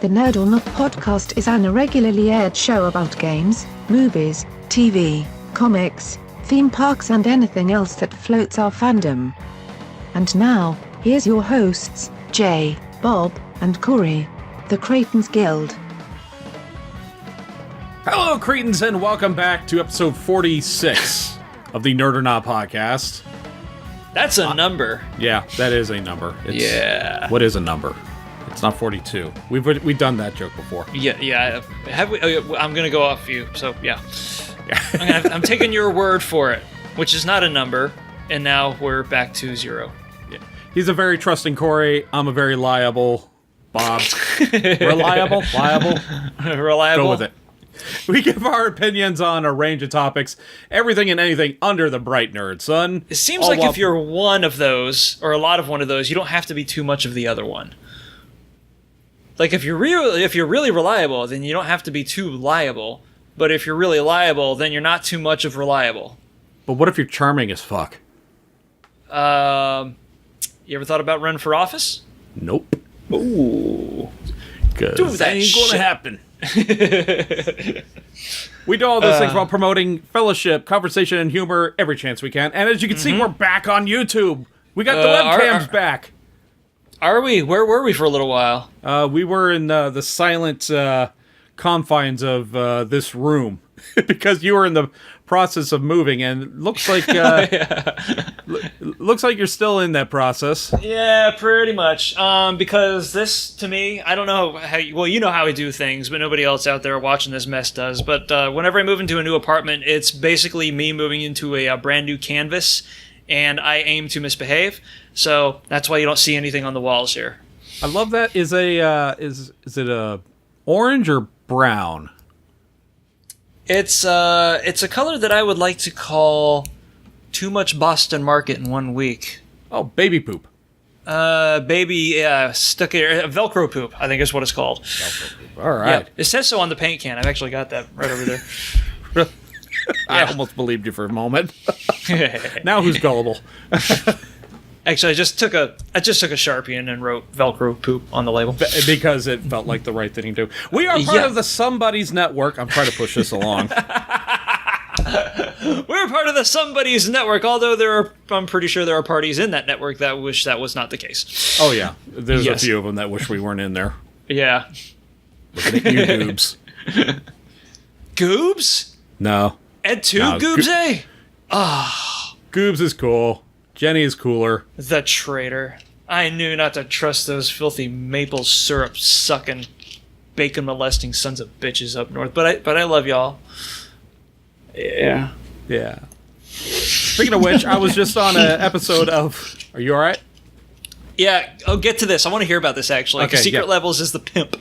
The Nerd or Not podcast is an irregularly aired show about games, movies, TV, comics, theme parks and anything else that floats our fandom. And now, here's your hosts, Jay, Bob, and Corey, the Cretans Guild. Hello, Cretans, and welcome back to episode 46 of the Nerd or Not podcast. That's a number. Yeah, that is a number. Yeah. What is a number? It's not 42. We've done that joke before. Yeah. Have we? I'm gonna go off you. So yeah. I'm taking your word for it, which is not a number, and now we're back to 0. Yeah. He's a very trusting Corey. I'm a very liable Bob. Reliable? Reliable. Go with it. We give our opinions on a range of topics, everything and anything under the bright nerd sun. It seems like if you're one of those, or a lot of one of those, you don't have to be too much of the other one. Like if you're really reliable, then you don't have to be too liable. But if you're really liable, then you're not too much of reliable. But what if you're charming as fuck? You ever thought about running for office? Nope. Ooh. Because that ain't gonna happen. We do all those things while promoting fellowship, conversation, and humor every chance we can. And as you can see, we're back on YouTube. We got the webcams back. Are we? Where were we for a little while? We were in the silent confines of this room because you were in the process of moving, and it looks like looks like you're still in that process. Yeah, pretty much. Because this, to me, I don't know how. You know how we do things, but nobody else out there watching this mess does. But whenever I move into a new apartment, it's basically me moving into a brand new canvas, and I aim to misbehave. So that's why you don't see anything on the walls here. I love that. Is it a orange or brown? It's a color that I would like to call too much Boston Market in 1 week. Oh, baby poop. Stuck here. Velcro poop, I think is what it's called. Velcro poop. All right. Yeah, it says so on the paint can. I've actually got that right over there. I almost believed you for a moment. Now who's gullible? Actually, I just took a Sharpie and wrote Velcro poop on the label. Because it felt like the right thing to do. We are part of the Somebody's Network. I'm trying to push this along. We're part of the Somebody's Network, although I'm pretty sure there are parties in that network that wish that was not the case. Oh, yeah. There's a few of them that wish we weren't in there. Yeah. Looking at you, Goobs. Goobs? No. Ed 2 Goobs, eh? Ah. Goobs is cool. Jenny is cooler. The traitor. I knew not to trust those filthy maple syrup sucking, bacon molesting sons of bitches up north. But I love y'all. Yeah. Yeah. Speaking of which, I was just on an episode of... Are you alright? Yeah, I'll get to this. I want to hear about this, actually. Okay, Secret Levels is the pimp.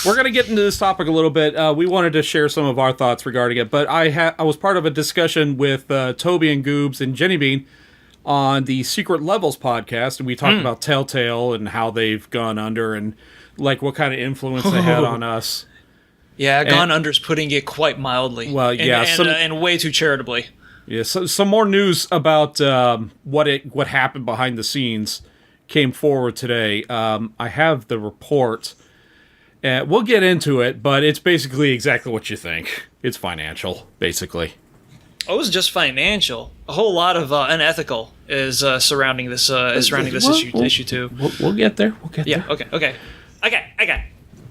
We're going to get into this topic a little bit. We wanted to share some of our thoughts regarding it, but I was part of a discussion with Toby and Goobs and Jenny Bean on the Secret Levels podcast, and we talked about Telltale and how they've gone under and like what kind of influence they had on us. Yeah, gone under's putting it quite mildly. Well, yeah, and way too charitably. Yeah, so some more news about what happened behind the scenes came forward today. I have the report. We'll get into it, but it's basically exactly what you think. It's financial, basically. Oh, it's just financial. A whole lot of unethical is surrounding this issue too. We'll get there. Yeah. Okay.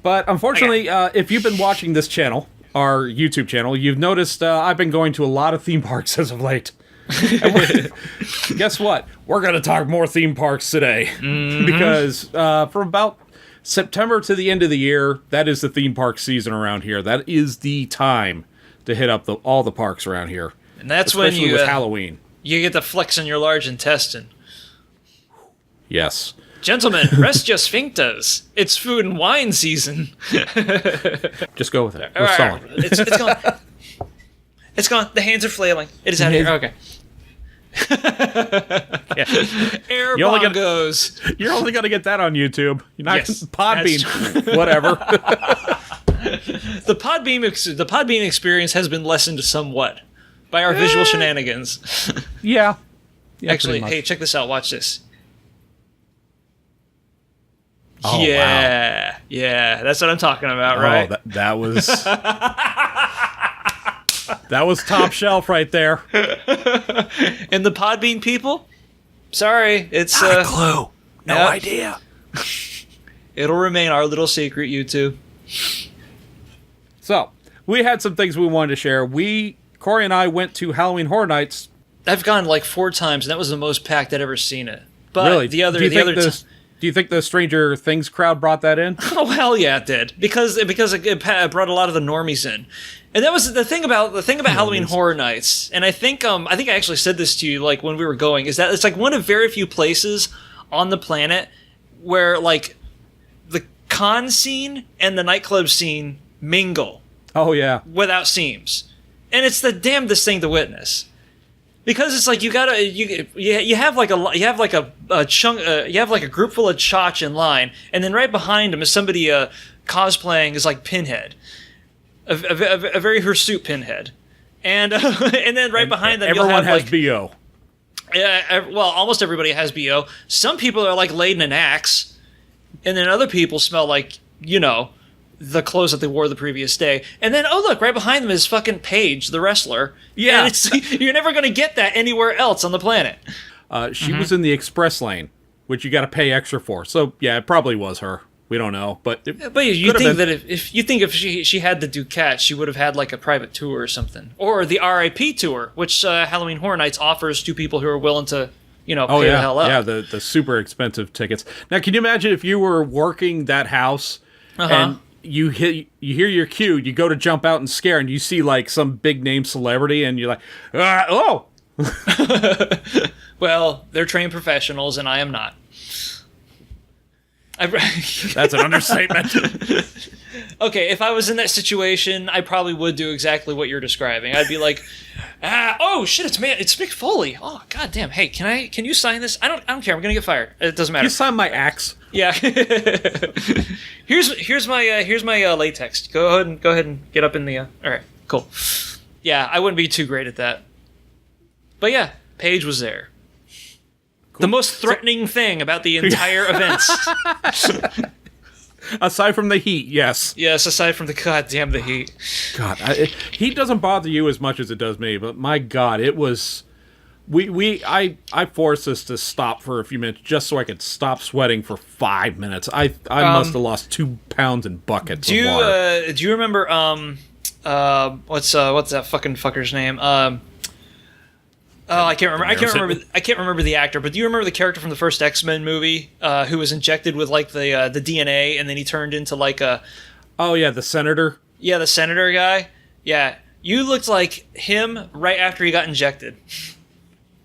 But unfortunately, if you've been watching this channel, our YouTube channel, you've noticed I've been going to a lot of theme parks as of late. Guess what? We're going to talk more theme parks today. Because from about September to the end of the year, that is the theme park season around here. That is the time to hit up all the parks around here. And that's especially when you with Halloween. You get to flex in your large intestine. Yes. Gentlemen, rest your sphincters. It's food and wine season. Just go with it. We're selling. It's gone. It's gone. The hands are flailing. It is out of here. Okay. Air bongos. You're only going to get that on YouTube. You're not Podbean. Whatever. The Podbean experience has been lessened somewhat by our visual shenanigans. Yeah. Actually, hey, check this out. Watch this. Oh, yeah, yeah, that's what I'm talking about, right? Oh, that was that was top shelf right there. And the Podbean people, sorry, it's Not a clue. No yep. idea. It'll remain our little secret, YouTube. So we had some things we wanted to share. Corey and I went to Halloween Horror Nights. I've gone like 4 times, and that was the most packed I'd ever seen it. But Really? the other, Do you think the Stranger Things crowd brought that in? oh hell yeah, it did, because it brought a lot of the normies in, and that was the thing about Halloween Horror Nights. And I think I actually said this to you like when we were going, is that it's like one of very few places on the planet where like the con scene and the nightclub scene mingle Oh yeah. without seams, and it's the damnedest thing to witness. Because it's like you have like a chunk, you have like a group full of chotch in line, and then right behind them is somebody cosplaying as like Pinhead, a very hirsute Pinhead, and and then right behind them everyone you'll have has like, BO. Yeah, well, almost everybody has BO. Some people are like laden an axe, and then other people smell like the clothes that they wore the previous day. And then, oh look, right behind them is fucking Paige, the wrestler. Yeah. And you're never going to get that anywhere else on the planet. She was in the express lane, which you got to pay extra for. So yeah, it probably was her. We don't know, but you think that if she had the Ducat, she would have had like a private tour or something, or the RIP tour, which Halloween Horror Nights offers to people who are willing to pay the hell up. Yeah, the super expensive tickets. Now, can you imagine if you were working that house and you hear your cue, you go to jump out and scare, and you see like some big name celebrity, and you're like, oh. Well, they're trained professionals, and I am not. That's an understatement. Okay, if I was in that situation, I probably would do exactly what you're describing. I'd be like, oh shit, it's Mick Foley. Oh goddamn, hey, can you sign this? I don't care. I'm gonna get fired. It doesn't matter. You sign my axe. Yeah. here's my latex. Go ahead and get up in the. All right, cool. Yeah, I wouldn't be too great at that. But yeah, Paige was there. Cool. The most threatening thing about the entire events. Aside from the heat, yes. Yes, aside from the goddamn the heat. God, heat doesn't bother you as much as it does me, but my God, it was. I forced us to stop for a few minutes just so I could stop sweating for 5 minutes. I must have lost 2 pounds in buckets of water. Do you remember what's that fucking fucker's name? I can't remember. I can't remember the actor. But do you remember the character from the first X-Men movie who was injected with like the DNA, and then he turned into like a. Oh yeah, the senator. Yeah, the senator guy. Yeah, you looked like him right after he got injected.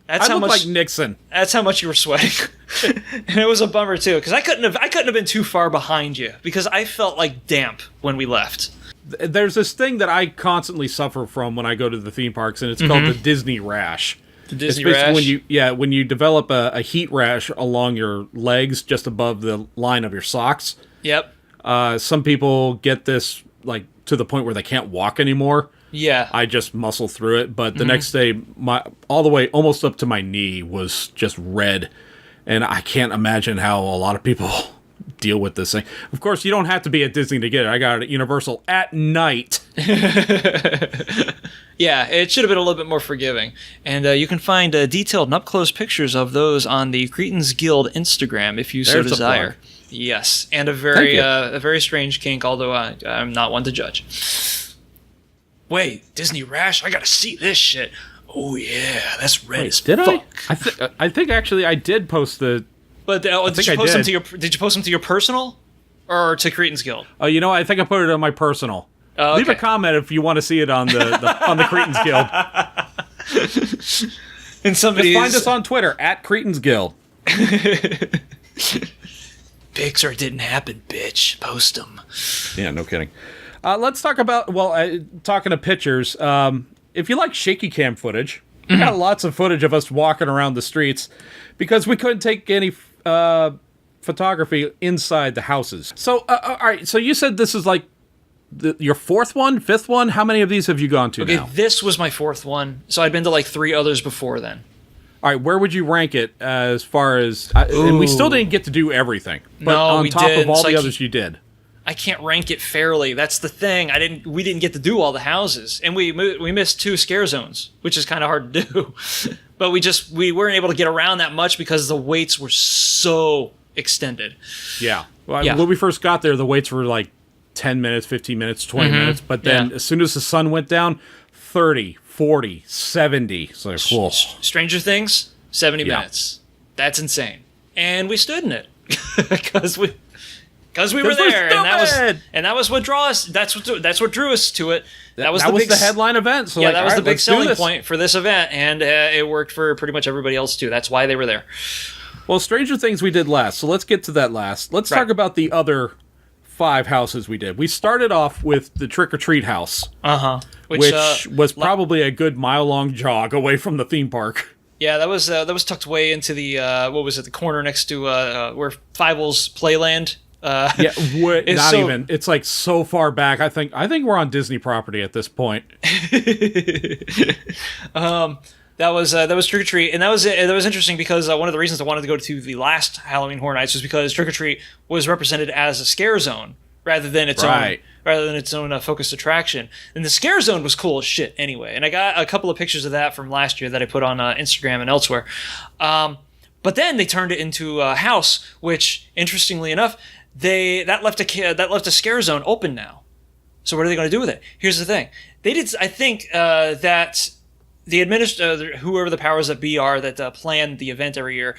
I looked like Nixon. That's how much you were sweating, and it was a bummer too because I couldn't have been too far behind you because I felt like damp when we left. There's this thing that I constantly suffer from when I go to the theme parks, and it's called the Disney rash. The Disney rash? When you develop a heat rash along your legs just above the line of your socks. Yep. Some people get this like to the point where they can't walk anymore. Yeah. I just muscle through it, but the next day, all the way almost up to my knee was just red, and I can't imagine how a lot of people deal with this thing. Of course, you don't have to be at Disney to get it. I got it at Universal at night. Yeah, it should have been a little bit more forgiving. And you can find detailed and up-close pictures of those on the Cretans Guild Instagram if you so desire. Yes, and a very strange kink, although I'm not one to judge. Wait, Disney Rash? I gotta see this shit. Oh yeah, that's red as fuck. Did I? I think actually I did post the. But did you post them to your personal or to Cretans Guild? Oh, I think I put it on my personal. Oh, okay. Leave a comment if you want to see it on the on the Cretans Guild. And somebody find us on Twitter at Cretans Guild. Pixar didn't happen, bitch. Post them. Yeah, no kidding. Let's talk about talking to pictures. If you like shaky cam footage, we got lots of footage of us walking around the streets because we couldn't take any photography inside the houses. So, all right. So you said this is like your fifth one? How many of these have you gone to now? This was my fourth one. So I'd been to like 3 others before then. All right, where would you rank it as far as... and we still didn't get to do everything. But No, on we top didn't. of all It's the like- others you did. I can't rank it fairly. That's the thing. We didn't get to do all the houses, and we missed 2 scare zones, which is kind of hard to do. But we weren't able to get around that much because the waits were so extended. Yeah. Well, Yeah. when we first got there, the waits were like 10 minutes, 15 minutes, 20 minutes. But then as soon as the sun went down, 30, 40, 70. It's like, whoa. Stranger Things, 70 minutes. That's insane. And we stood in it because we were there, and that was what drew us. That's what drew us to it. That was the headline event. So yeah, like, that was the big let's do selling this. point for this event, and it worked for pretty much everybody else too. That's why they were there. Well, Stranger Things we did last, so let's get to that last. Let's talk about the other 5 houses we did. We started off with the Trick or Treat house, which was probably a good mile-long jog away from the theme park. Yeah, that was tucked way into the the corner next to where Fievel's Playland. Even. It's like so far back. I think we're on Disney property at this point. That was Trick or Treat, and that was interesting because one of the reasons I wanted to go to the last Halloween Horror Nights was because Trick or Treat was represented as a scare zone rather than its own focused attraction. And the scare zone was cool as shit anyway. And I got a couple of pictures of that from last year that I put on Instagram and elsewhere. But then they turned it into a house, which interestingly enough, that left a scare zone open now. So what are they going to do with it? Here's the thing: I think that the whoever the powers that be are that plan the event every year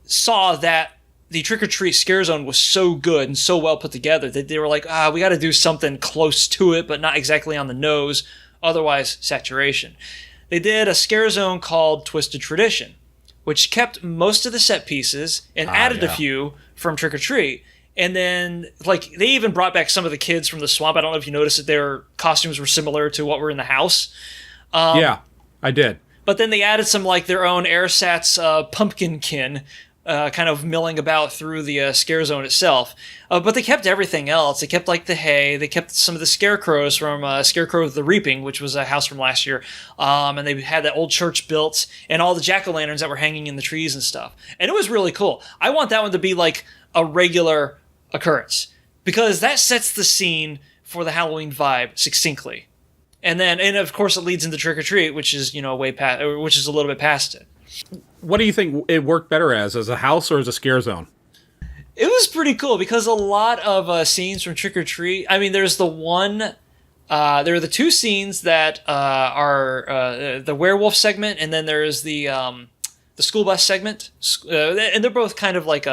saw that the Trick or Treat scare zone was so good and so well put together that they were like, we got to do something close to it, but not exactly on the nose. Otherwise, saturation. They did a scare zone called Twisted Tradition, which kept most of the set pieces and added a few from Trick or Treat. And then, like, they even brought back some of the kids from the swamp. I don't know if you noticed that their costumes were similar to what were in the house. Yeah, I did. But then they added some, like, their own Airsats pumpkinkin, kind of milling about through the scare zone itself. But they kept everything else. They kept, like, the hay. They kept some of the scarecrows from Scarecrow of the Reaping, which was a house from last year. And they had that old church built and all the jack-o'-lanterns that were hanging in the trees and stuff. And it was really cool. I want that one to be, like, a regular occurrence because that sets the scene for the Halloween vibe succinctly. And of course it leads into Trick or Treat, which is, way past, which is a little bit past it. What do you think it worked better as a house or as a scare zone? It was pretty cool because a lot of scenes from Trick or Treat. I mean, there's there are the 2 scenes that are the werewolf segment, and then there's the school bus segment, and they're both kind of like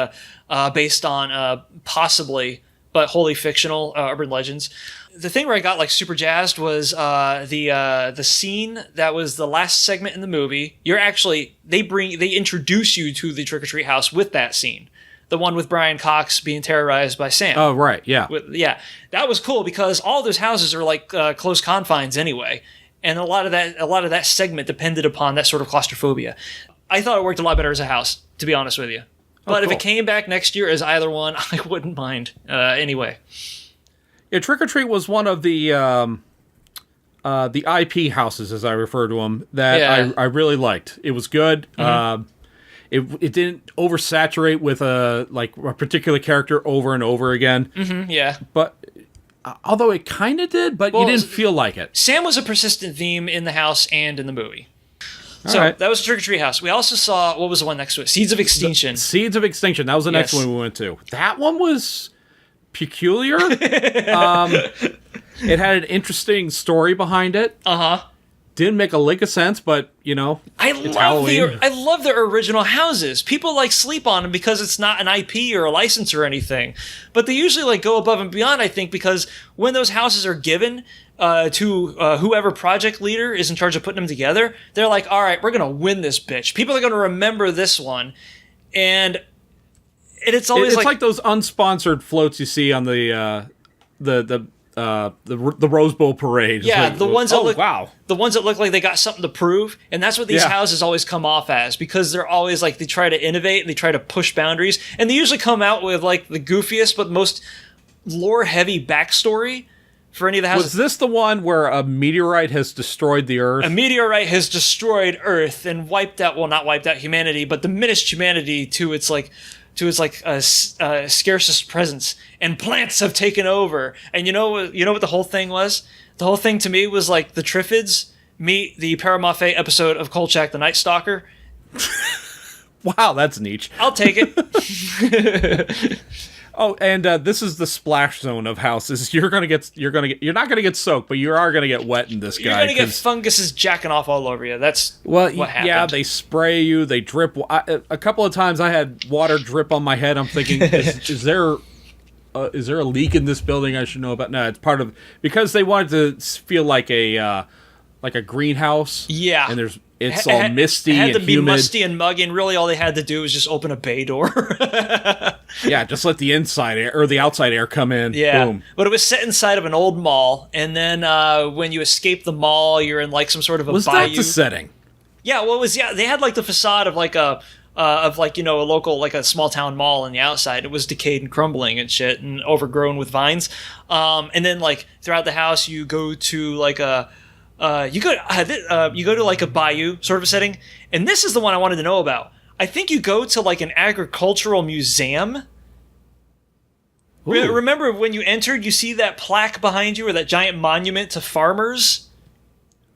based on possibly but wholly fictional urban legends. The thing where I got like super jazzed was the scene that was the last segment in the movie. They introduce you to the Trick or Treat house with that scene, the one with Brian Cox being terrorized by Sam. Oh right, yeah, that was cool because all those houses are like close confines anyway, and a lot of that segment depended upon that sort of claustrophobia. I thought it worked a lot better as a house, to be honest with you. But if it came back next year as either one, I wouldn't mind anyway. Yeah, Trick or Treat was one of the IP houses, as I refer to them, that I really liked. It was good. Mm-hmm. It didn't oversaturate with a particular character over and over again. Mm-hmm, yeah. But although it kind of did, but you didn't feel like it. Sam was a persistent theme in the house and in the movie. That was Trick or Treat house. We also saw, what was the one next to it? Seeds of Extinction. Seeds of Extinction. That was the next one we went to. That one was peculiar. It had an interesting story behind it. Uh-huh. Didn't make a lick of sense, but, I love their original houses. People sleep on them because it's not an IP or a license or anything. But they usually go above and beyond, I think, because when those houses are given to whoever project leader is in charge of putting them together, they're like, all right, we're going to win this bitch. People are going to remember this one. And it's always it's like those unsponsored floats you see on the Rose Bowl parade. Yeah, the ones that the ones that look like they got something to prove, and that's what these houses always come off as, because they're always they try to innovate and they try to push boundaries, and they usually come out with the goofiest but most lore heavy backstory for any of the houses. Was this the one where a meteorite has destroyed the Earth? A meteorite has destroyed Earth and wiped out, well, not wiped out humanity, but diminished humanity to its scarcest presence, and plants have taken over. And you know what the whole thing was? The whole thing to me was like the Triffids meet the Paramafe episode of Kolchak the Night Stalker. Wow, that's niche. I'll take it. Oh, and this is the splash zone of houses. You're not gonna get soaked, but you are gonna get wet in this guy. You're gonna get funguses jacking off all over you. That's what happened. Yeah, they spray you. They drip. A couple of times I had water drip on my head. I'm thinking, is there a leak in this building I should know about? No, it's part of because they wanted to feel like a greenhouse. Yeah, and it's all misty and humid. It had to be musty and muggy, and really all they had to do was just open a bay door. Yeah, just let the inside air or the outside air come in. Yeah, boom. But it was set inside of an old mall, and then when you escape the mall, you're in like some sort of a bayou. Was that the setting? Yeah, well, they had like the facade of like a local, like a small town mall on the outside. It was decayed and crumbling and shit and overgrown with vines. And then like throughout the house, you go to like you go to like a bayou sort of a setting. And this is the one I wanted to know about. I think you go to like an agricultural museum. Remember when you entered, you see that plaque behind you or that giant monument to farmers?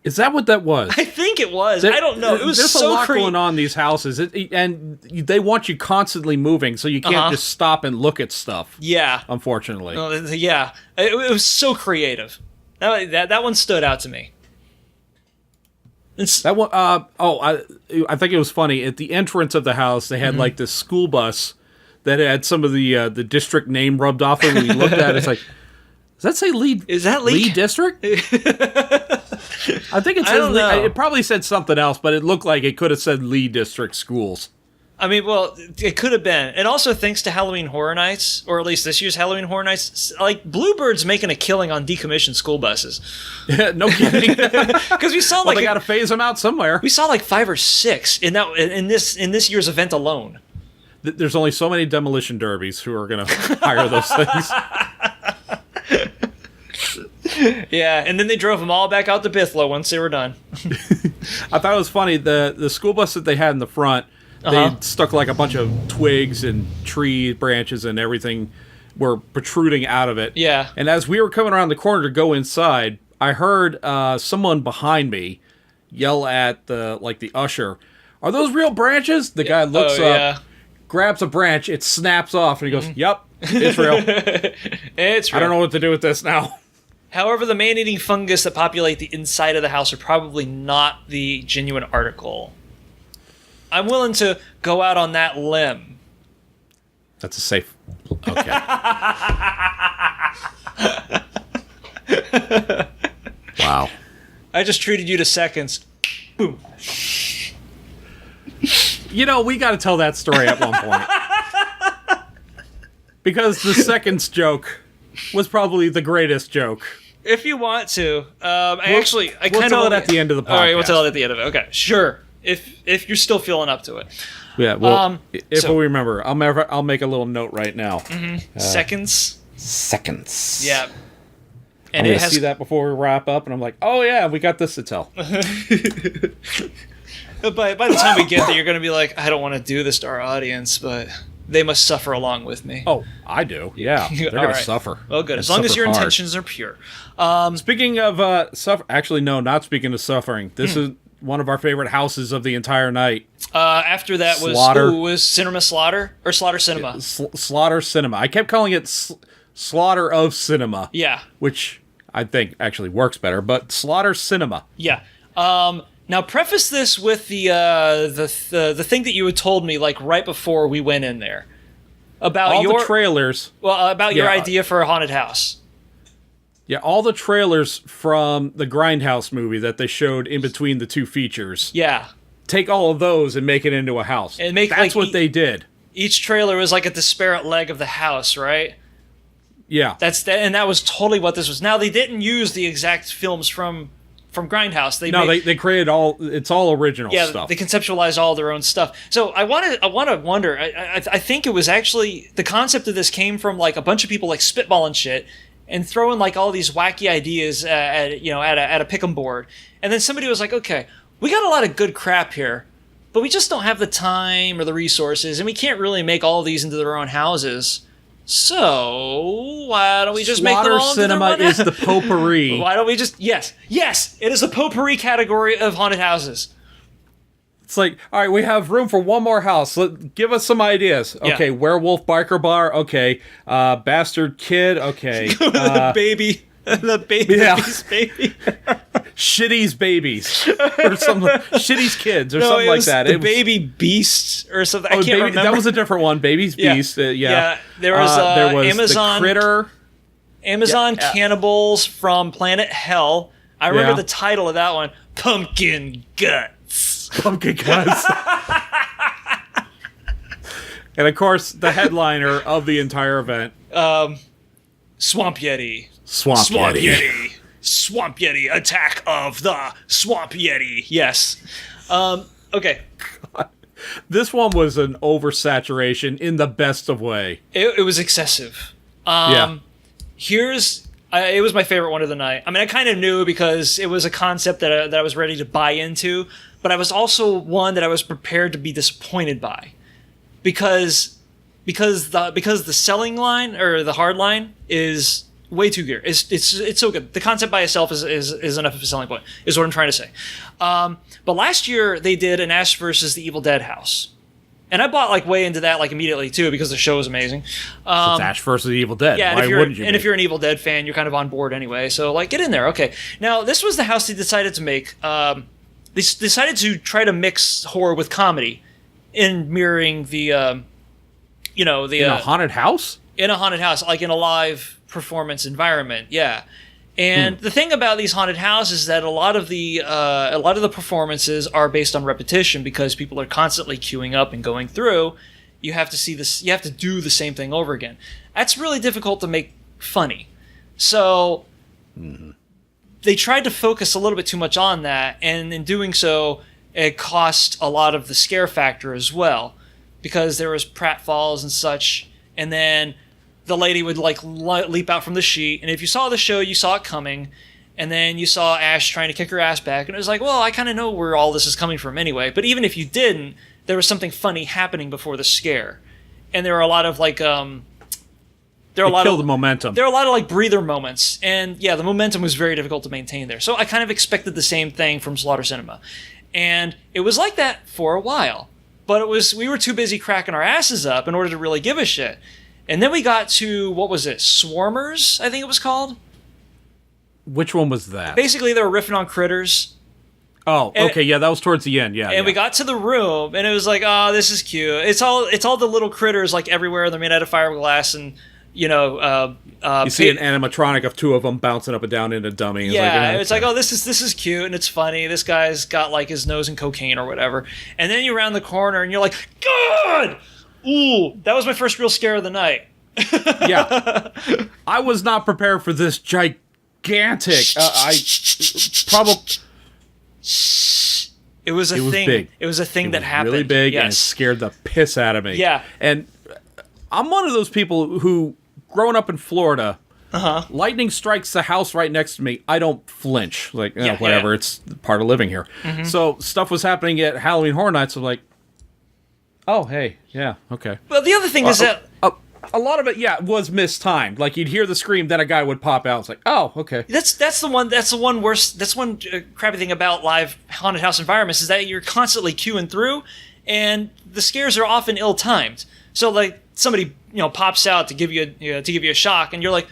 Is that what that was? I think it was. I don't know. It was There's so a lot going on in these houses, and they want you constantly moving, so you can't just stop and look at stuff. Yeah, unfortunately. Yeah, it was so creative. That one stood out to me. That one. I think it was funny. At the entrance of the house, they had like this school bus that had some of the district name rubbed off it. When you looked at it, it's like, does that say Lee? Is that Lee District? I think it says. I don't know. It probably said something else, but it looked like it could have said Lee District Schools. I mean, well, it could have been. And also, thanks to Halloween Horror Nights, or at least this year's Halloween Horror Nights, like Bluebird's making a killing on decommissioned school buses. No kidding. Because we saw they got to phase them out somewhere. We saw like 5 or 6 in this year's event alone. There's only so many demolition derbies who are going to hire those things. Yeah, and then they drove them all back out to Bithlo once they were done. I thought it was funny. The school bus that they had in the front, they stuck like a bunch of twigs and tree branches and everything were protruding out of it. Yeah. And as we were coming around the corner to go inside, I heard someone behind me yell at the usher, "Are those real branches?" The guy looks up, grabs a branch, it snaps off, and he goes, "Yep, it's real." It's real. I don't know what to do with this now. However, the man-eating fungus that populate the inside of the house are probably not the genuine article. I'm willing to go out on that limb. That's a safe... Okay. Wow. I just treated you to seconds. Boom. You know, we got to tell that story at one point. Because the seconds joke was probably the greatest joke. If you want to. We'll tell it at the end of the podcast. All right, we'll tell it at the end of it. Okay, sure. If you're still feeling up to it. Yeah, well, if we remember, I'll make a little note right now. Seconds. Yeah. And I'm going to see that before we wrap up, and I'm like, oh yeah, we got this to tell. By the time we get there, you're going to be like, I don't want to do this to our audience, but they must suffer along with me. Oh, I do. Yeah, they're going to suffer. Well, good. As long as your intentions are pure. Speaking of suffer, actually, no, not speaking of suffering. This is one of our favorite houses of the entire night. After that was Cinema Slaughter or Slaughter Cinema. Slaughter Cinema. I kept calling it Slaughter of Cinema. Yeah, which I think actually works better. But Slaughter Cinema. Yeah. Now, preface this with the thing that you had told me like right before we went in there about the trailers. Well, about your idea for a haunted house. Yeah, all the trailers from the Grindhouse movie that they showed in between the two features. Yeah. Take all of those and make it into a house. That's what they did. Each trailer was like a disparate leg of the house, right? Yeah. And that was totally what this was. Now, they didn't use the exact films from Grindhouse. They created it's all original stuff. They conceptualized all their own stuff. So I want to wonder, I think it was actually, the concept of this came from like a bunch of people like spitballing shit, and throwing like all these wacky ideas at a pick'em board. And then somebody was like, okay, we got a lot of good crap here, but we just don't have the time or the resources, and we can't really make all of these into their own houses. So why don't we just make them all into their Cinema own is the potpourri. Why don't we just yes, it is the potpourri category of haunted houses. It's like, all right, we have room for one more house. Give us some ideas. Okay, werewolf biker bar. Okay, bastard kid. Okay, the baby. The baby's baby. Shitty's babies. Or something. Shitty's kids or something like that. The baby beast or something. I can't remember. That was a different one. Baby's beast. Yeah. There was Amazon. The critter. Amazon cannibals from Planet Hell. I remember the title of that one. Pumpkin Guts. Pumpkin Guts. And of course, the headliner of the entire event. Swamp Yeti. Swamp Yeti. Swamp Yeti. Attack of the Swamp Yeti. Yes. Okay. God. This one was an oversaturation in the best of way. It was excessive. It was my favorite one of the night. I mean, I kind of knew because it was a concept that I was ready to buy into, but I was also one that I was prepared to be disappointed by, because the selling line or the hard line is way too good. It's so good. The concept by itself is enough of a selling point, is what I'm trying to say. But last year they did an Ash versus the Evil Dead house. And I bought like way into that like immediately too, because the show was amazing. It's Ash versus the Evil Dead. Yeah, Why wouldn't you? And if you're an Evil Dead fan, you're kind of on board anyway. So like, get in there. Okay. Now this was the house they decided to make. They decided to try to mix horror with comedy, in mirroring the in a haunted house. In a haunted house, like in a live performance environment. Yeah. And the thing about these haunted houses is that a lot of the performances are based on repetition, because people are constantly queuing up and going through. You have to see this. You have to do the same thing over again. That's really difficult to make funny. So they tried to focus a little bit too much on that, and in doing so, it cost a lot of the scare factor as well, because there was pratfalls and such, and then the lady would like leap out from the sheet, and if you saw the show, you saw it coming, and then you saw Ash trying to kick her ass back, and it was like, well, I kind of know where all this is coming from anyway. But even if you didn't, there was something funny happening before the scare, and there were a lot of like the momentum. There are a lot of like breather moments, and yeah, the momentum was very difficult to maintain there. So I kind of expected the same thing from Slaughter Cinema, and it was like that for a while. But we were too busy cracking our asses up in order to really give a shit. And then we got to, what was it, Swarmers, I think it was called? Which one was that? Basically, they were riffing on Critters. Oh, okay, yeah, that was towards the end, yeah. And we got to the room, and it was like, oh, this is cute. It's all the little critters, like, everywhere. They're made out of fiberglass, and, you see an animatronic of two of them bouncing up and down in a dummy. It's like, oh, this is cute, and it's funny. This guy's got, like, his nose in cocaine or whatever. And then you round the corner, and you're like, God! Ooh, that was my first real scare of the night. Yeah. I was not prepared for this gigantic. It was a thing. Big. It was a thing that happened. Really big, yes. And it scared the piss out of me. Yeah. And I'm one of those people who, growing up in Florida, lightning strikes the house right next to me, I don't flinch. Like, whatever, it's part of living here. Mm-hmm. So stuff was happening at Halloween Horror Nights, so like, oh, hey, yeah, okay. Well, the other thing is that a lot of it, was mistimed. Like, you'd hear the scream, then a guy would pop out. It's like, oh, okay. That's one crappy thing about live haunted house environments, is that you're constantly queuing through, and the scares are often ill-timed. So, like, somebody pops out to give you a shock, and you're like,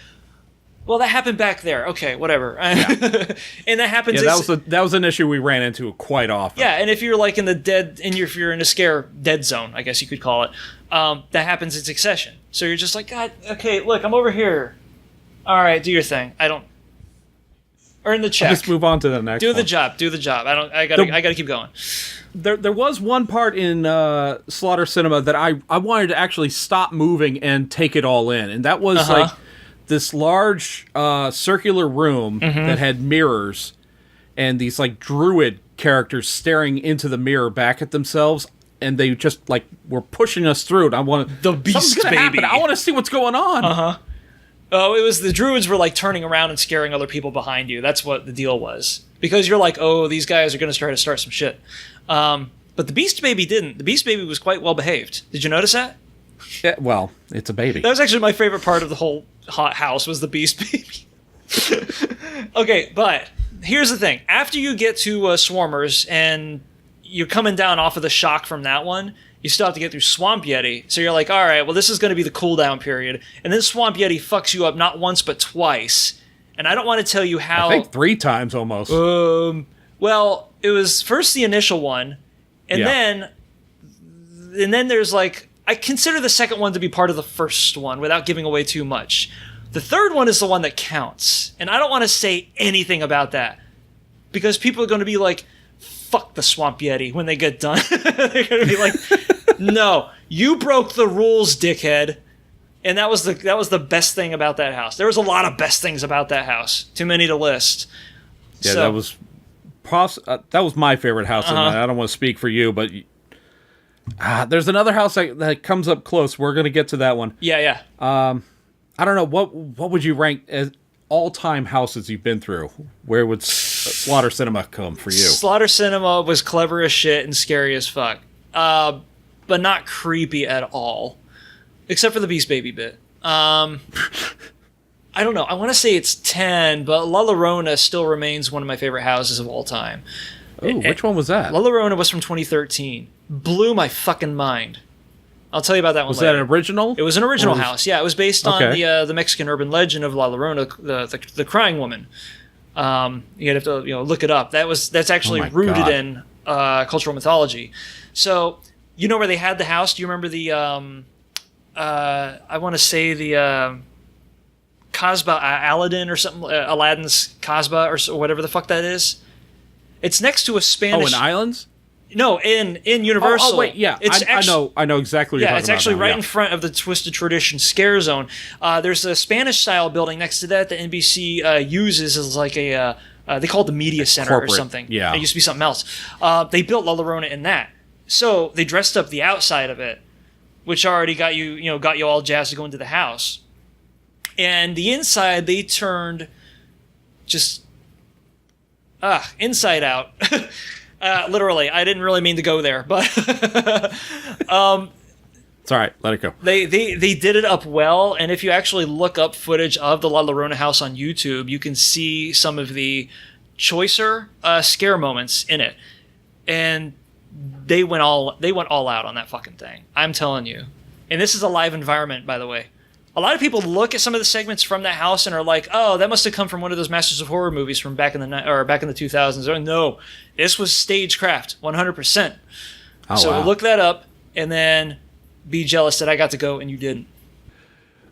well, that happened back there. Okay, whatever. Yeah. And that happens. Yeah, that was an issue we ran into quite often. Yeah, and if you're like if you're in a scare dead zone, I guess you could call it, that happens in succession. So you're just like, God, okay, look, I'm over here. All right, do your thing. I don't earn the check. Let's move on to the next. Do the job. I gotta keep going. There was one part in Slaughter Cinema that I wanted to actually stop moving and take it all in, and that was like this large circular room that had mirrors and these like druid characters staring into the mirror back at themselves, and they just like were pushing us through it. I wanted the beast baby. Happen. I want to see what's going on. Oh, it was the druids were like turning around and scaring other people behind you. That's what the deal was. Because you're like, oh, these guys are going to try to start some shit. But the Beast Baby didn't. The Beast Baby was quite well behaved. Did you notice that? Yeah, well, it's a baby. That was actually my favorite part of the whole hot house was the Beast Baby. Okay, but here's the thing. After you get to Swarmers and you're coming down off of the shock from that one, you still have to get through Swamp Yeti. So you're like, all right, well, this is going to be the cooldown period. And then Swamp Yeti fucks you up not once but twice. And I don't want to tell you how... I think 3 times almost. Well, it was first the initial one, and then there's like... I consider the second one to be part of the first one without giving away too much. The third one is the one that counts. And I don't want to say anything about that. Because people are going to be like, fuck the Swamp Yeti when they get done. They're going to be like, no, you broke the rules, dickhead. And that was the best thing about that house. There was a lot of best things about that house. Too many to list. Yeah, that was my favorite house. And I don't want to speak for you, but there's another house that comes up close. We're going to get to that one. Yeah. I don't know. What would you rank as all-time houses you've been through? Where would Slaughter Cinema come for you? Slaughter Cinema was clever as shit and scary as fuck. But not creepy at all. Except for the Beast Baby bit. I don't know. I want to say it's 10, but La Llorona still remains one of my favorite houses of all time. Oh, which one was that? La Llorona was from 2013. Blew my fucking mind. I'll tell you about that one later. Was that an original? It was an original house. Yeah, it was based on the Mexican urban legend of La Llorona, the crying woman. You'd have to look it up. That's actually rooted in cultural mythology. So you know where they had the house? Do you remember the I want to say the Kasbah Aladdin or something, Aladdin's Kasbah or whatever the fuck that is. It's next to a Spanish. Oh, in Islands? No, in Universal. Oh wait, yeah. I know exactly what you're talking about. Yeah, it's actually right in front of the Twisted Tradition Scare Zone. There's a Spanish-style building next to that NBC uses as like a... they call it the Media Center or something. Yeah. It used to be something else. They built La Llorona in that. So they dressed up the outside of it, which already got you all jazzed to go into the house. And the inside, they turned just... inside out. Literally, I didn't really mean to go there, but it's all right. Let it go. They did it up well, and if you actually look up footage of the La Llorona house on YouTube, you can see some of the choicer scare moments in it, and they went all out on that fucking thing. I'm telling you, and this is a live environment, by the way. A lot of people look at some of the segments from that house and are like, "Oh, that must have come from one of those Masters of Horror movies from back in the 2000s." Oh, no, this was stagecraft, 100%. So wow. Look that up and then be jealous that I got to go and you didn't.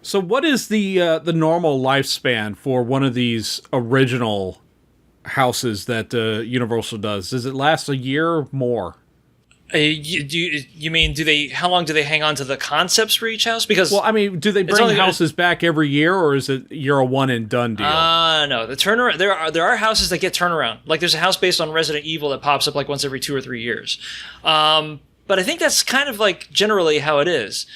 So, what is the normal lifespan for one of these original houses that Universal does? Does it last a year or more? You mean how long do they hang on to the concepts for each house? Because do they bring houses back every year, or is it you're a one and done deal? No. The turnaround there are houses that get turnaround. Like there's a house based on Resident Evil that pops up like once every 2 or 3 years. But I think that's kind of like generally how it is.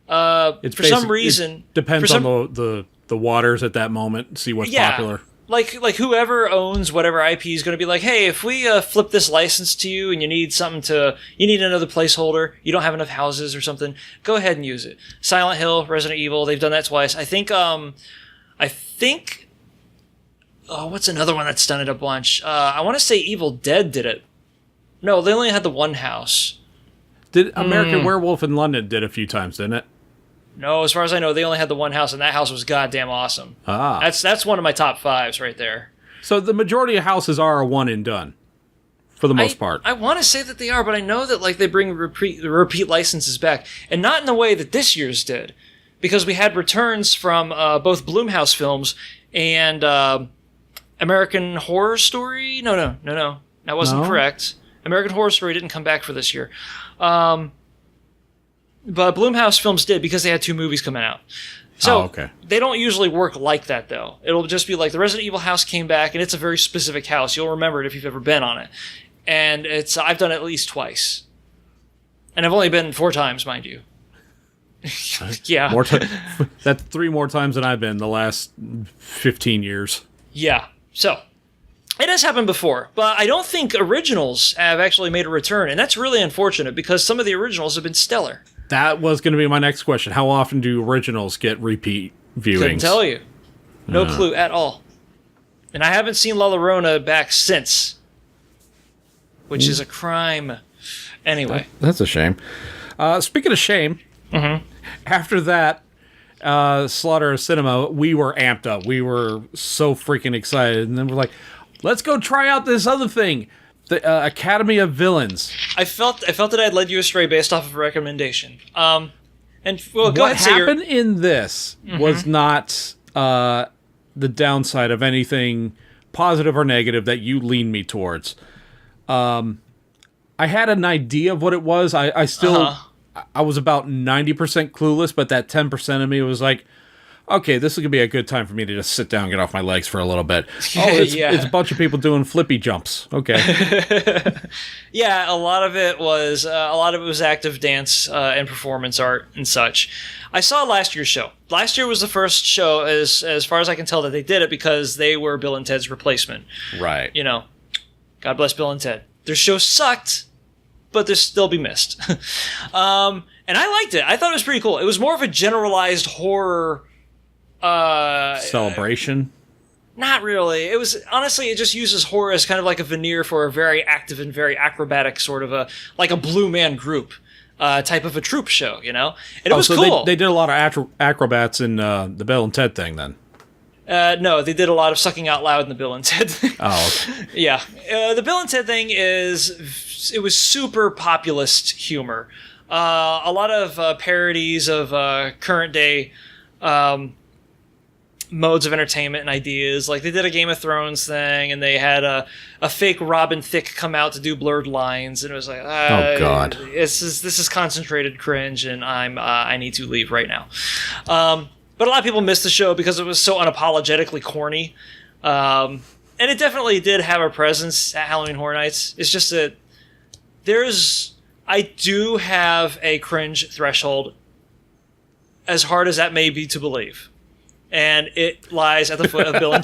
For some reason, it depends on the waters at that moment. See what's popular. Like whoever owns whatever IP is going to be like, hey, if we flip this license to you and you need another placeholder, you don't have enough houses or something, go ahead and use it. Silent Hill, Resident Evil, they've done that twice. I think, what's another one that's done it a bunch? I want to say Evil Dead did it. No, they only had the one house. Did American Werewolf in London did a few times, didn't it? No, as far as I know, they only had the one house, and that house was goddamn awesome. That's one of my top 5s right there. So the majority of houses are a one and done, for the most part. I want to say that they are, but I know that like they bring repeat licenses back, and not in the way that this year's did, because we had returns from both Blumhouse films and American Horror Story. No, that wasn't correct. American Horror Story didn't come back for this year. But Blumhouse films did because they had 2 movies coming out. So they don't usually work like that, though. It'll just be like the Resident Evil house came back, and it's a very specific house. You'll remember it if you've ever been on it. And I've done it at least twice. And I've only been 4 times, mind you. Yeah. That's 3 more times than I've been the last 15 years. Yeah. So, it has happened before, but I don't think originals have actually made a return, and that's really unfortunate because some of the originals have been stellar. That was going to be my next question. How often do originals get repeat viewings? Couldn't tell you. No clue at all. And I haven't seen La Llorona back since, which is a crime. Anyway. That's a shame. Speaking of shame, after that Slaughter of Cinema, we were amped up. We were so freaking excited. And then we're like, let's go try out this other thing, the Academy of Villains. I felt that I'd led you astray based off of a recommendation. And well, go ahead. What happened in this was not the downside of anything positive or negative that you leaned me towards. I had an idea of what it was. I still, I was about 90% clueless, but that 10% of me was like, okay, this is going to be a good time for me to just sit down and get off my legs for a little bit. Oh, it's a bunch of people doing flippy jumps. Okay. Yeah, a lot of it was active dance and performance art and such. I saw last year's show. Last year was the first show, as far as I can tell, that they did it because they were Bill and Ted's replacement. Right. You know, God bless Bill and Ted. Their show sucked, but they'll still be missed. And I liked it. I thought it was pretty cool. It was more of a generalized horror celebration. Not really. It was, honestly, it just uses horror as kind of like a veneer for a very active and very acrobatic sort of like a Blue Man Group type of a troupe show, you know? And it was cool. They did a lot of acrobats in the Bill and Ted thing then. No, they did a lot of sucking out loud in the Bill and Ted thing. Oh, okay. Yeah. The Bill and Ted thing it was super populist humor. A lot of parodies of current day modes of entertainment and ideas. Like, they did a Game of Thrones thing, and they had a fake Robin Thicke come out to do blurred lines, and it was like, oh god, this is concentrated cringe, and I need to leave right now. But a lot of people missed the show because it was so unapologetically corny, and it definitely did have a presence at Halloween Horror Nights. It's just that I do have a cringe threshold, as hard as that may be to believe. And it lies at the foot of Bill and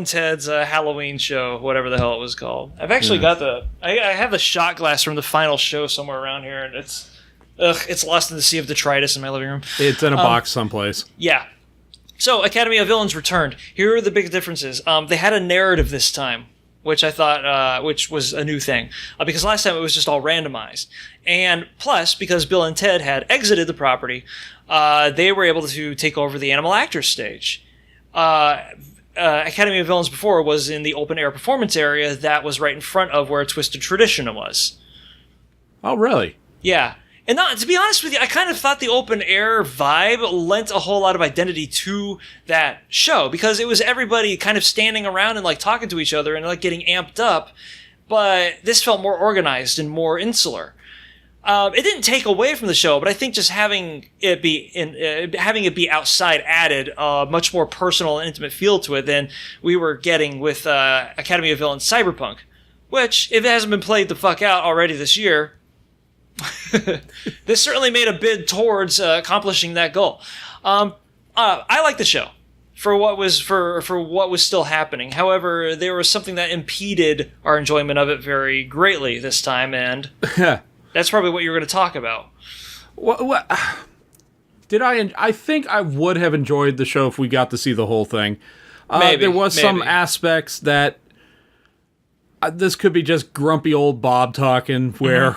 Ted's Halloween show, whatever the hell it was called. I've actually got I have the shot glass from the final show somewhere around here, and it's lost in the sea of detritus in my living room. It's in a box someplace. Yeah. So, Academy of Villains returned. Here are the big differences. They had a narrative this time, which I thought, which was a new thing. Because last time it was just all randomized. And plus, because Bill and Ted had exited the property, they were able to take over the Animal Actors stage. Academy of Villains before was in the open-air performance area that was right in front of where Twisted Tradition was. Oh, really? Yeah. And to be honest with you, I kind of thought the open-air vibe lent a whole lot of identity to that show, because it was everybody kind of standing around and like talking to each other and like getting amped up, but this felt more organized and more insular. It didn't take away from the show, but I think just having it be outside added a much more personal and intimate feel to it than we were getting with Academy of Villains Cyberpunk, which, if it hasn't been played the fuck out already this year, this certainly made a bid towards accomplishing that goal. I like the show for what was still happening. However, there was something that impeded our enjoyment of it very greatly this time, and that's probably what you were going to talk about. What did I? I think I would have enjoyed the show if we got to see the whole thing. There was some aspects that this could be just grumpy old Bob talking, where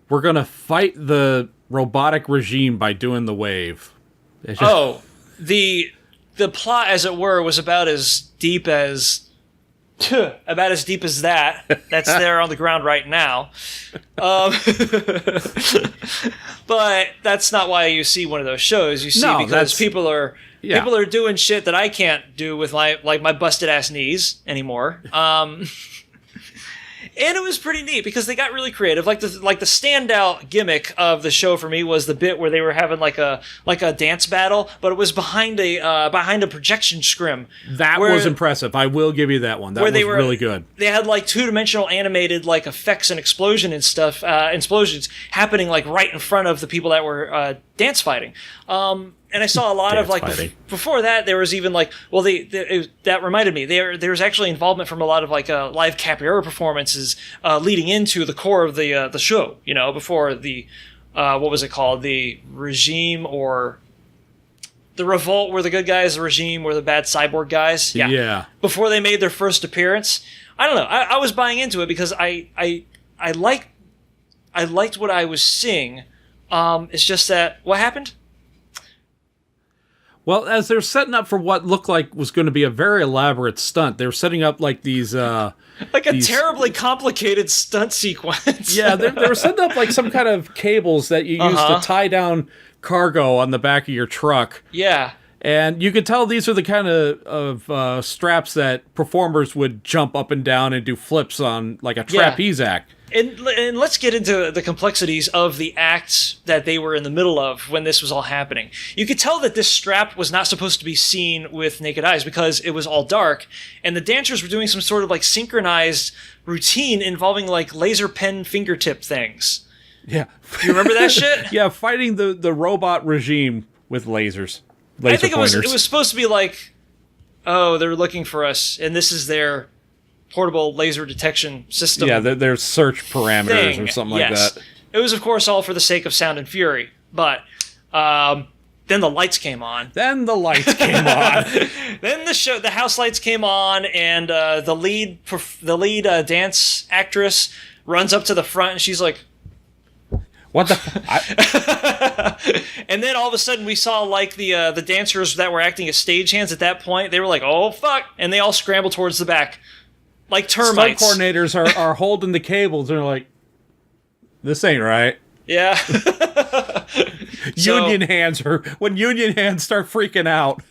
we're going to fight the robotic regime by doing the wave. The plot, as it were, was about as deep as that. That's there on the ground right now. But that's not why you see one of those shows. You see because people are doing shit that I can't do with my busted ass knees anymore. And it was pretty neat because they got really creative. Like the standout gimmick of the show for me was the bit where they were having like a dance battle, but it was behind a projection scrim. That was impressive. I will give you that one. That was really good. They had like 2-dimensional animated like effects and explosions happening like right in front of the people that were dance fighting. And I saw a lot of like before that there was even like that reminded me there was actually involvement from a lot of like live capoeira performances leading into the core of the show, you know, before the what was it called, the regime or the revolt were the good guys, the regime were the bad cyborg guys. Yeah. Before they made their first appearance. I don't know. I was buying into it because I liked what I was seeing. It's just that what happened? Well, as they're setting up for what looked like was going to be a very elaborate stunt, they were setting up like these... terribly complicated stunt sequence. Yeah, they were setting up like some kind of cables that you use to tie down cargo on the back of your truck. Yeah. And you could tell these are the kind of straps that performers would jump up and down and do flips on, like a trapeze act. And let's get into the complexities of the acts that they were in the middle of when this was all happening. You could tell that this strap was not supposed to be seen with naked eyes because it was all dark, and the dancers were doing some sort of like synchronized routine involving like laser pen fingertip things. Yeah. You remember that shit? Yeah, fighting the robot regime with lasers. I think it was supposed to be like, oh, they're looking for us, and this is their portable laser detection system. Yeah, their search parameters or something like that. It was, of course, all for the sake of sound and fury, but then the lights came on. Then the house lights came on, and the lead dance actress runs up to the front, and she's like, what the? And then all of a sudden we saw like the dancers that were acting as stagehands at that point. They were like, "Oh fuck!" and they all scrambled towards the back, like termites. Stunt coordinators are holding the cables and they're like, "This ain't right." Yeah. Union hands start freaking out.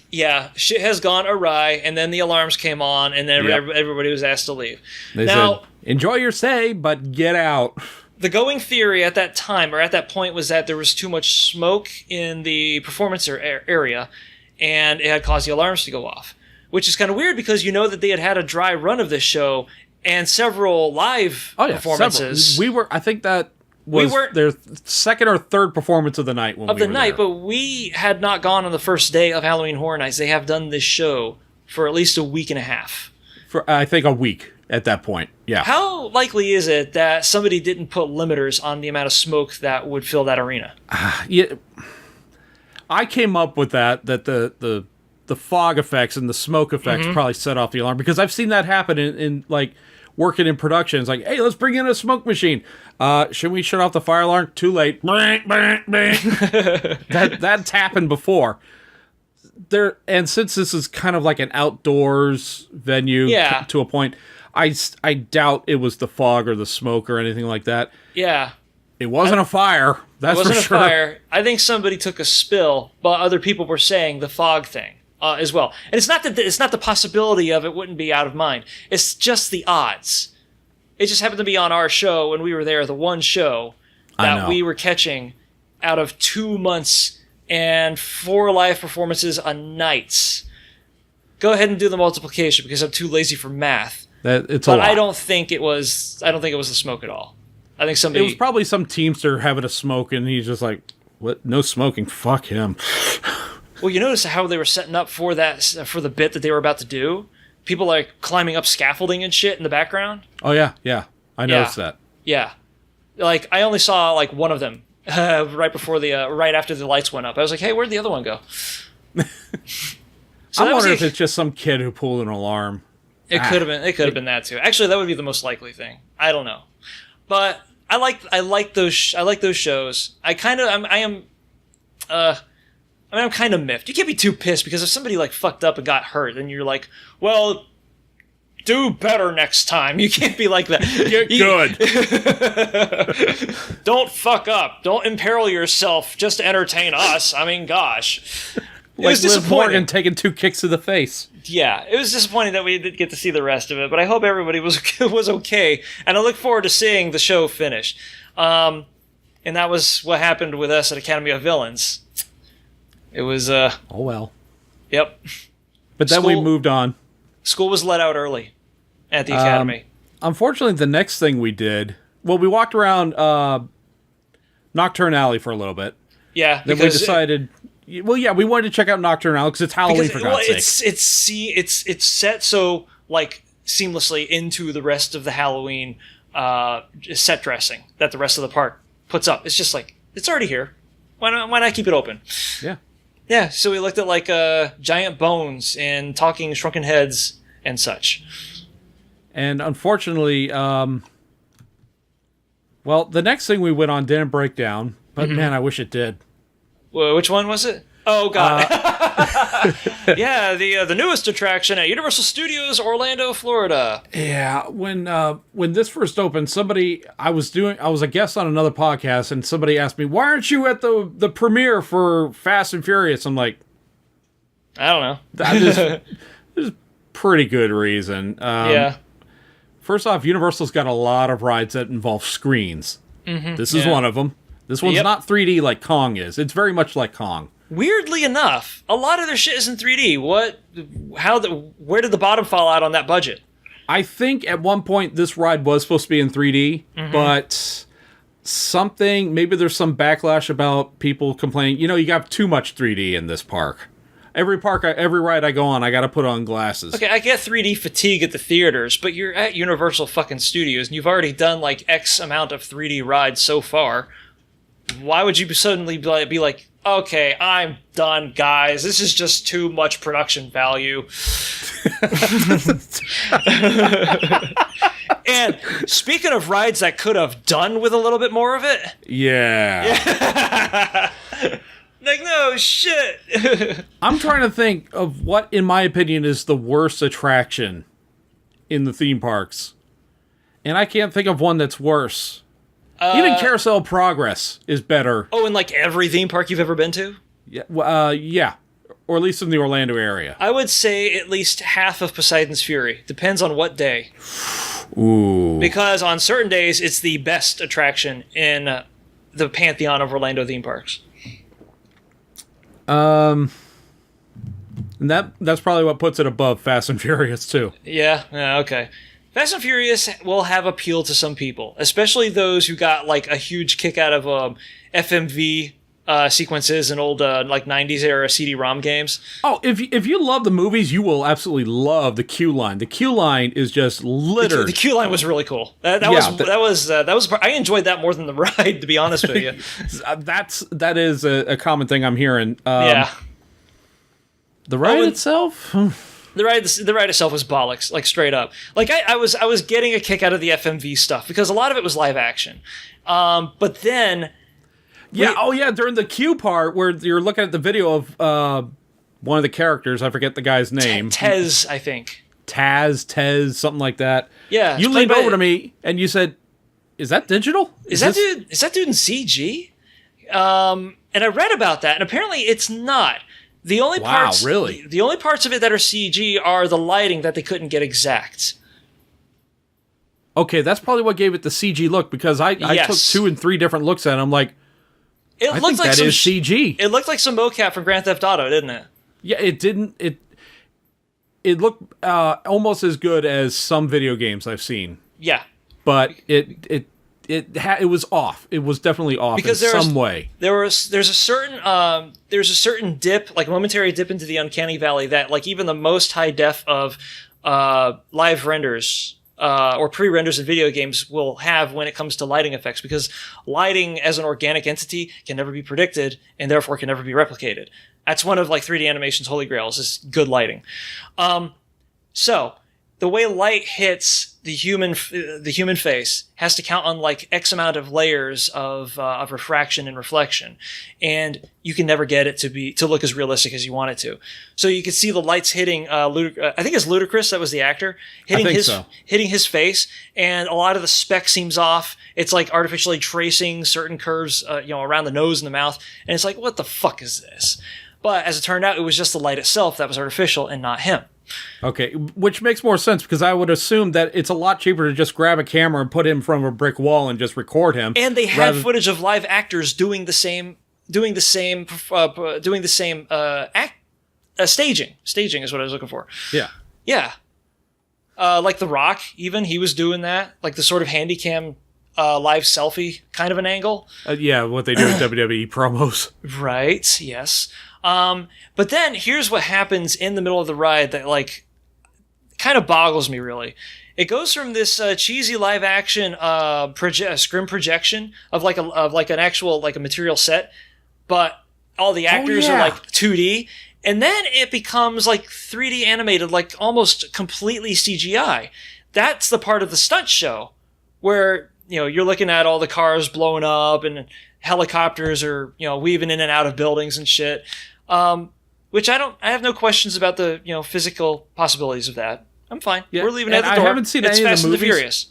Yeah, shit has gone awry, and then the alarms came on, and then everybody was asked to leave. They said, "Enjoy your stay, but get out." The going theory at that time, or at that point, was that there was too much smoke in the performance area, and it had caused the alarms to go off. Which is kind of weird because you know that they had a dry run of this show and several live performances. I think that was their second or third performance of the night. But we had not gone on the first day of Halloween Horror Nights. They have done this show for at least a week and a half. For I think a week. At that point, yeah. How likely is it that somebody didn't put limiters on the amount of smoke that would fill that arena? Yeah, I came up with that the fog effects and the smoke effects probably set off the alarm, because I've seen that happen in like working in production. It's like, hey, let's bring in a smoke machine. Should we shut off the fire alarm? Too late. That's happened before. And since this is kind of like an outdoors venue to a point, I doubt it was the fog or the smoke or anything like that. Yeah. It wasn't a fire. That's for sure. It wasn't a fire. I think somebody took a spill, but other people were saying the fog thing as well. And it's not the possibility of it wouldn't be out of mind. It's just the odds. It just happened to be on our show when we were there, the one show that we were catching out of 2 months and 4 live performances on nights. Go ahead and do the multiplication because I'm too lazy for math. It's a lot. I don't think it was the smoke at all. I think somebody... It was probably some Teamster having a smoke, and he's just like, "What? No smoking? Fuck him." Well, you notice how they were setting up for the bit that they were about to do. People like climbing up scaffolding and shit in the background. Oh yeah. I noticed that. Yeah, like I only saw like one of them right after the lights went up. I was like, "Hey, where'd the other one go?" I wonder if it's just some kid who pulled an alarm. It could have been. It could have been that too. Actually, that would be the most likely thing. I don't know, but I like those shows. I'm kind of miffed. You can't be too pissed because if somebody like fucked up and got hurt, then you're like, well, do better next time. You can't be like that. Get good. Don't fuck up. Don't imperil yourself just to entertain us. I mean, gosh. It was Liv disappointing. Morgan taking 2 kicks to the face. Yeah, it was disappointing that we didn't get to see the rest of it, but I hope everybody was okay, and I look forward to seeing the show finish. And that was what happened with us at Academy of Villains. It was, Oh, well. Yep. But then we moved on. School was let out early at the Academy. Unfortunately, the next thing we did... Well, we walked around Nocturne Alley for a little bit. Yeah, Then we decided... Well, yeah, we wanted to check out Nocturne Alley because it's Halloween, for God's sake. It's set so, like, seamlessly into the rest of the Halloween set dressing that the rest of the park puts up. It's just like, it's already here. Why not keep it open? Yeah. Yeah, so we looked at, like, giant bones and talking shrunken heads and such. And unfortunately, well, the next thing we went on didn't break down, but man, I wish it did. Which one was it? Oh, God. Yeah, the newest attraction at Universal Studios, Orlando, Florida. Yeah, when this first opened, I was a guest on another podcast, and somebody asked me, "Why aren't you at the premiere for Fast and Furious?" I'm like, I don't know. there's a pretty good reason. Yeah. First off, Universal's got a lot of rides that involve screens. This is one of them. This one's not 3D like Kong is. It's very much like Kong. Weirdly enough, a lot of their shit is in 3D. Where did the bottom fall out on that budget? I think at one point this ride was supposed to be in 3D, but maybe there's some backlash about people complaining, you got too much 3D in this park. Every ride I go on, I gotta put on glasses. Okay, I get 3D fatigue at the theaters, but you're at Universal fucking Studios, and you've already done, like, X amount of 3D rides so far. Why would you suddenly be like, okay, I'm done, guys. This is just too much production value. And speaking of rides that could have done with a little bit more of it. Yeah. Like, no shit. I'm trying to think of what, in my opinion, is the worst attraction in the theme parks. And I can't think of one that's worse. Even Carousel Progress is better. Oh, in like every theme park you've ever been to? Yeah. Or at least in the Orlando area. I would say at least half of Poseidon's Fury. Depends on what day. Ooh. Because on certain days, it's the best attraction in the pantheon of Orlando theme parks. And that's probably what puts it above Fast and Furious, too. Yeah, okay. Fast and Furious will have appeal to some people, especially those who got like a huge kick out of FMV sequences and old like 90s era CD-ROM games. Oh, if you love the movies, you will absolutely love the Q line. The Q line is just littered. The Q line was really cool. That was I enjoyed that more than the ride, to be honest with you. that is a common thing I'm hearing. Yeah. The ride itself. The ride itself was bollocks, like straight up. Like I was getting a kick out of the FMV stuff because a lot of it was live action, but then. During the Q part where you're looking at the video of one of the characters, I forget the guy's name. Tez, I think. Tez, something like that. Yeah. You leaned over to me and you said, "Is that digital? Is that dude in CG?" And I read about that, and apparently it's not. The only parts of it that are CG are the lighting that they couldn't get exact. Okay, that's probably what gave it the CG look, because I took 2 and 3 different looks at it. I'm like, I think that is CG. It looked like some mocap from Grand Theft Auto, didn't it? Yeah, it didn't. It looked almost as good as some video games I've seen. Yeah, but it was off. It was definitely off because in some way. There's a certain dip, like momentary dip into the uncanny valley that like even the most high def of live renders or pre-renders in video games will have when it comes to lighting effects, because lighting as an organic entity can never be predicted and therefore can never be replicated. That's one of like 3D animation's holy grails, is good lighting. So the way light hits the human face has to count on like X amount of layers of refraction and reflection, and you can never get it to look as realistic as you want it to. So you can see the lights hitting I think it's Ludacris, that was the actor, hitting his face, and a lot of the spec seems off. It's like artificially tracing certain curves around the nose and the mouth, and it's like, what the fuck is this? But as it turned out, it was just the light itself that was artificial and not him. Okay, which makes more sense because I would assume that it's a lot cheaper to just grab a camera and put him from a brick wall and just record him. And they had footage of live actors doing the same staging. Staging is what I was looking for. Yeah. Yeah. Like The Rock, even, he was doing that. Like the sort of handycam live selfie kind of an angle. Yeah, what they do with WWE promos. Right, yes. But then here's what happens in the middle of the ride that like kind of boggles me really. It goes from this cheesy live action scrim projection of an actual like a material set, but all the actors are like 2D, and then it becomes like 3D animated, like almost completely CGI. That's the part of the stunt show where you're looking at all the cars blowing up and helicopters are weaving in and out of buildings and shit. Which I have no questions about the physical possibilities of that. I'm fine. Yeah. We're leaving it at the door. I haven't seen any of the movies. Fast and the Furious.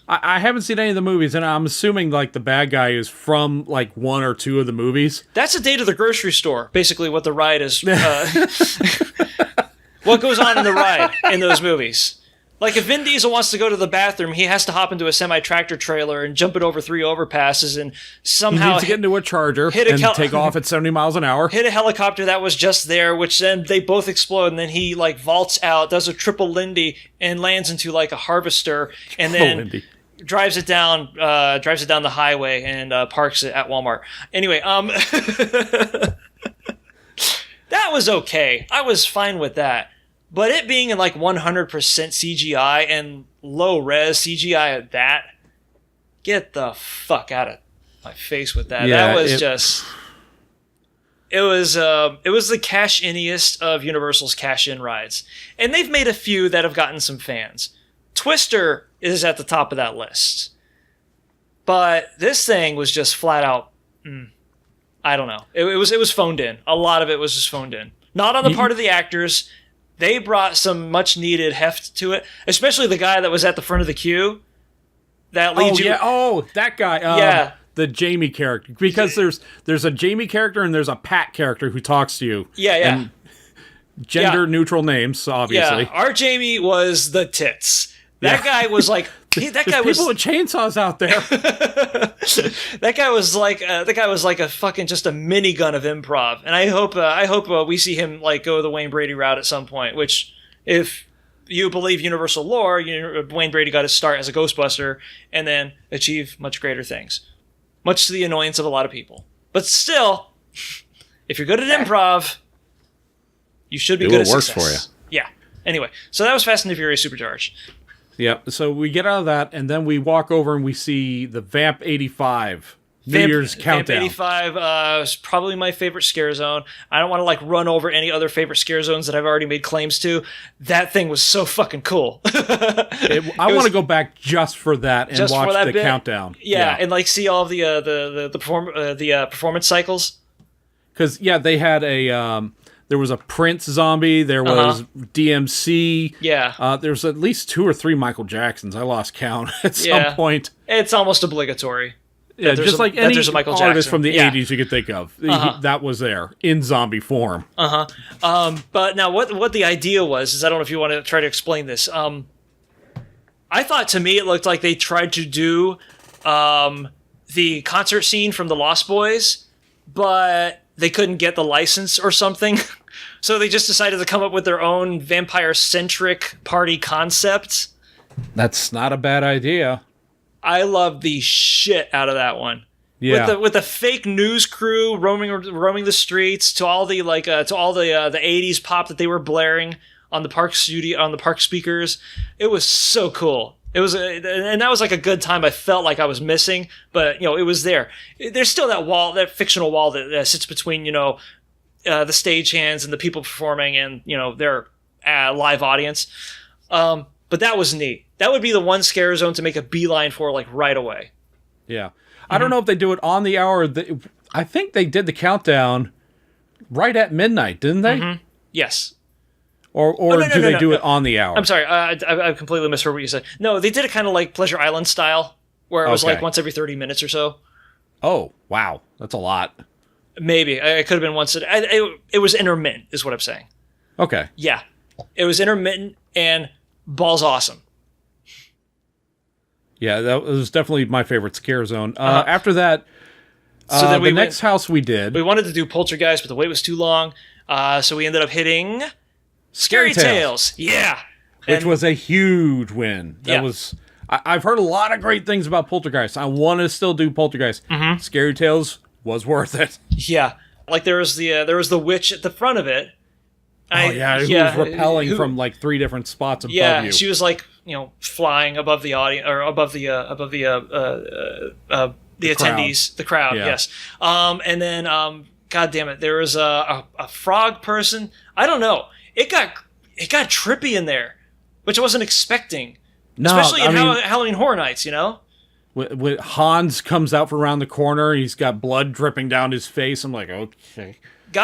I haven't seen any of the movies, and I'm assuming like the bad guy is from like one or two of the movies. That's a day to the grocery store. Basically, what the ride is. What goes on in the ride in those movies? Like if Vin Diesel wants to go to the bathroom, he has to hop into a semi-tractor trailer and jump it over 3 overpasses and somehow he needs to get into a Charger and take off at 70 miles an hour. Hit a helicopter that was just there, which then they both explode, and then he like vaults out, does a triple Lindy, and lands into like a harvester, and then drives it down the highway and parks it at Walmart. Anyway, that was okay. I was fine with that. But it being in like 100% CGI and low res CGI at that, get the fuck out of my face with that. Yeah, that was it was the cash-iniest of Universal's cash-in rides. And they've made a few that have gotten some fans. Twister is at the top of that list. But this thing was just flat out, I don't know. It was phoned in. A lot of it was just phoned in. Not on the part of the actors. They brought some much needed heft to it, especially the guy that was at the front of the queue. That leads you. Oh, that guy. Yeah. The Jamie character, because there's a Jamie character and there's a Pat character who talks to you. Yeah. And gender neutral names, obviously. Yeah. Our Jamie was the tits. That guy was like. That guy was people with chainsaws out there. That guy was like a fucking just a minigun of improv, and I hope we see him like go the Wayne Brady route at some point. Which, if you believe Universal lore, Wayne Brady got his start as a Ghostbuster and then achieve much greater things, much to the annoyance of a lot of people. But still, if you're good at improv, you should be good at success. It works for you. Yeah. Anyway, so that was Fast and the Furious Supercharged. Yeah, so we get out of that, and then we walk over and we see the Vamp 85 New Year's Countdown. Vamp 85 is probably my favorite scare zone. I don't want to like run over any other favorite scare zones that I've already made claims to. That thing was so fucking cool. I want to go back just for that and watch the countdown. Yeah, and like see all of the performance cycles. Because they had a. There was a Prince zombie. There was DMC. Yeah. There's at least 2 or 3 Michael Jacksons. I lost count at some point. It's almost obligatory. Yeah, just like any Michael artist Jackson from the 80s you could think of. That was there in zombie form. But now what the idea was is I don't know if you want to try to explain this. I thought to me it looked like they tried to do the concert scene from the Lost Boys, but they couldn't get the license or something. So they just decided to come up with their own vampire-centric party concept. That's not a bad idea. I love the shit out of that one. Yeah. With the fake news crew roaming the streets to all the the 80s pop that they were blaring on the park speakers. It was so cool. It was, and that was like a good time. I felt like I was missing, but it was there. There's still that wall, that fictional wall that sits between the stagehands and the people performing and their live audience. But that was neat. That would be the one scare zone to make a beeline for like right away. Yeah, I don't know if they do it on the hour. I think they did the countdown right at midnight, didn't they? Mm-hmm. Yes. Or do they do it on the hour? I'm sorry, I completely misheard what you said. No, they did it kind of like Pleasure Island style, where it was like once every 30 minutes or so. Oh, wow. That's a lot. Maybe. I could have been once. It was intermittent, is what I'm saying. Okay. Yeah. It was intermittent and balls awesome. Yeah, that was definitely my favorite scare zone. After that, So then the next house we did... We wanted to do Poltergeist, but the wait was too long. So we ended up hitting Scary Tales. Yeah. Which was a huge win. That was... I've heard a lot of great things about Poltergeist. I want to still do Poltergeist. Scary Tales was worth it. Yeah. Like there was the witch at the front of it. Who was repelling from like 3 different spots above you. Yeah, she was like, flying above the audience or above the attendees, the crowd. Yeah. Yes. And then, God damn it, there was a frog person. I don't know. It got trippy in there, which I wasn't expecting. No, especially in Halloween Horror Nights, When Hans comes out from around the corner, he's got blood dripping down his face. I'm like, okay.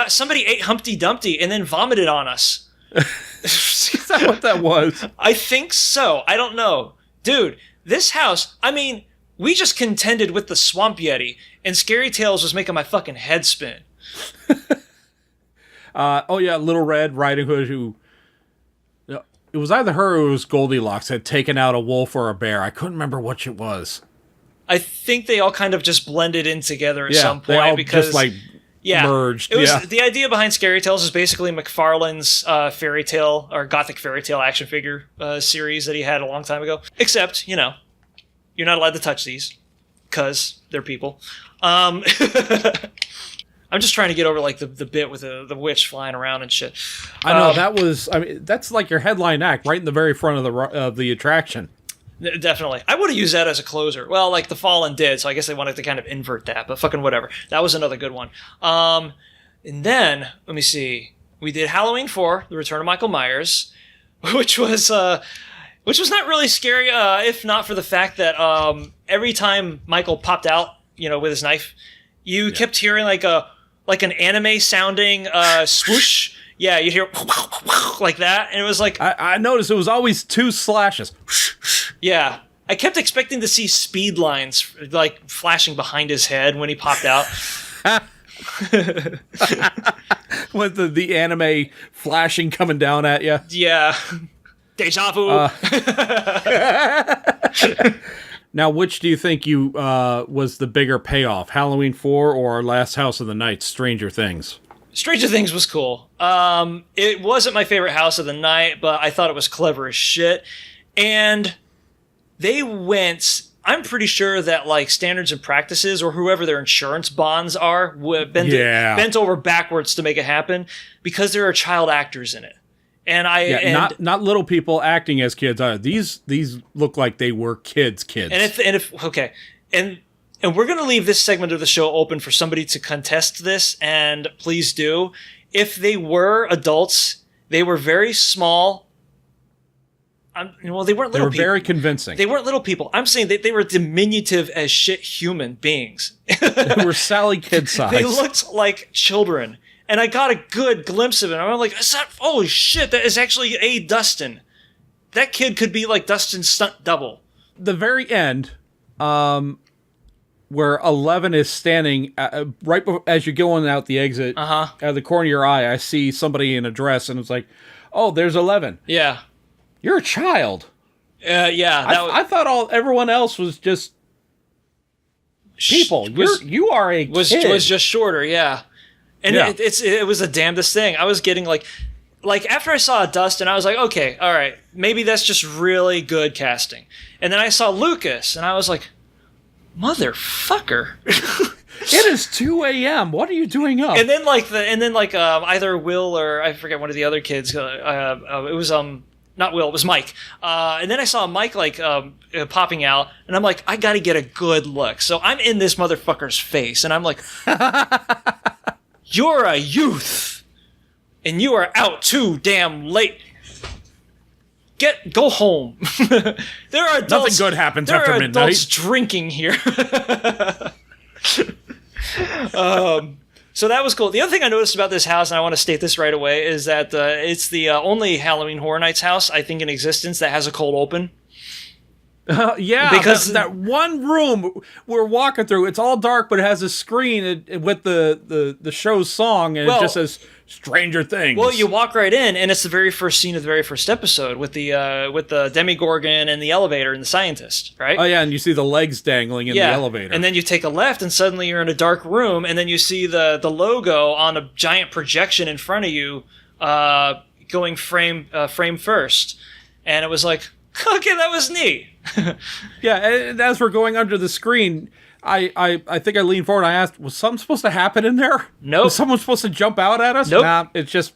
Somebody ate Humpty Dumpty and then vomited on us. Is that what that was? I think so. I don't know. Dude, this house, we just contended with the Swamp Yeti, and Scary Tales was making my fucking head spin. Little Red Riding Hood, who... It was either her or it was Goldilocks had taken out a wolf or a bear. I couldn't remember which it was. I think they all kind of just blended in together at some point. They all because just merged. It was the idea behind Scary Tales is basically McFarlane's fairy tale or gothic fairy tale action figure series that he had a long time ago. Except, you're not allowed to touch these because they're people. I'm just trying to get over like the bit with the witch flying around and shit. I know that's like your headline act right in the very front of the attraction. Definitely. I would have used that as a closer. Well, like The Fallen did, so I guess they wanted to kind of invert that, but fucking whatever. That was another good one. And then, let me see. We did Halloween 4, The Return of Michael Myers, which was not really scary, if not for the fact that every time Michael popped out, with his knife, you kept hearing like an anime sounding swoosh. Yeah, you'd hear like that, and it was like... I noticed it was always 2 slashes. Yeah. I kept expecting to see speed lines, like, flashing behind his head when he popped out. With the anime flashing coming down at you. Yeah. Deja vu. Now, which do you think was the bigger payoff? Halloween 4 or Last House of the Night, Stranger Things? Stranger Things was cool. It wasn't my favorite house of the night, but I thought it was clever as shit. And they went... I'm pretty sure that like standards and practices or whoever their insurance bonds are bent over backwards to make it happen because there are child actors in it. And not little people acting as kids. These look like they were kids. And we're going to leave this segment of the show open for somebody to contest this, and please do. If they were adults, they were very small. They weren't little people. They were very convincing. They weren't little people. I'm saying they were diminutive as shit human beings. They were Sally kid size. They looked like children. And I got a good glimpse of it. I'm like, holy shit, that is actually a Dustin. That kid could be like Dustin's stunt double. The very end, where 11 is standing right as you're going out the exit, out of the corner of your eye, I see somebody in a dress, and it's like, oh, there's 11. Yeah. You're a child. Yeah. I thought everyone else was just people. You are a kid. Was just shorter, yeah. And it was the damnedest thing. I was getting like after I saw Dustin, I was like, okay, all right, maybe that's just really good casting. And then I saw Lucas, and I was like, motherfucker. It is 2 a.m. What are you doing up? And then either Will or I forget one of the other kids. It was not Will, it was Mike. And then I saw Mike popping out, and I'm like, I got to get a good look. So I'm in this motherfucker's face, and I'm like. You're a youth, and you are out too damn late. Go home. There are adults. Nothing good happens after midnight. There are adults drinking here. So that was cool. The other thing I noticed about this house, and I want to state this right away, is that it's the only Halloween Horror Nights house I think in existence that has a cold open. Yeah, because that one room we're walking through, it's all dark, but it has a screen with the show's song, and it just says Stranger Things. Well, you walk right in, and it's the very first scene of the very first episode with the Demigorgon and the elevator and the scientist, right? Oh yeah, and you see the legs dangling in the elevator. And then you take a left, and suddenly you're in a dark room, and then you see the logo on a giant projection in front of you, going frame first, and it was like, okay, that was neat. Yeah, and as we're going under the screen, I think I leaned forward and I asked, was something supposed to happen in there? Nope. Was someone supposed to jump out at us? Nope. Nah, it's just,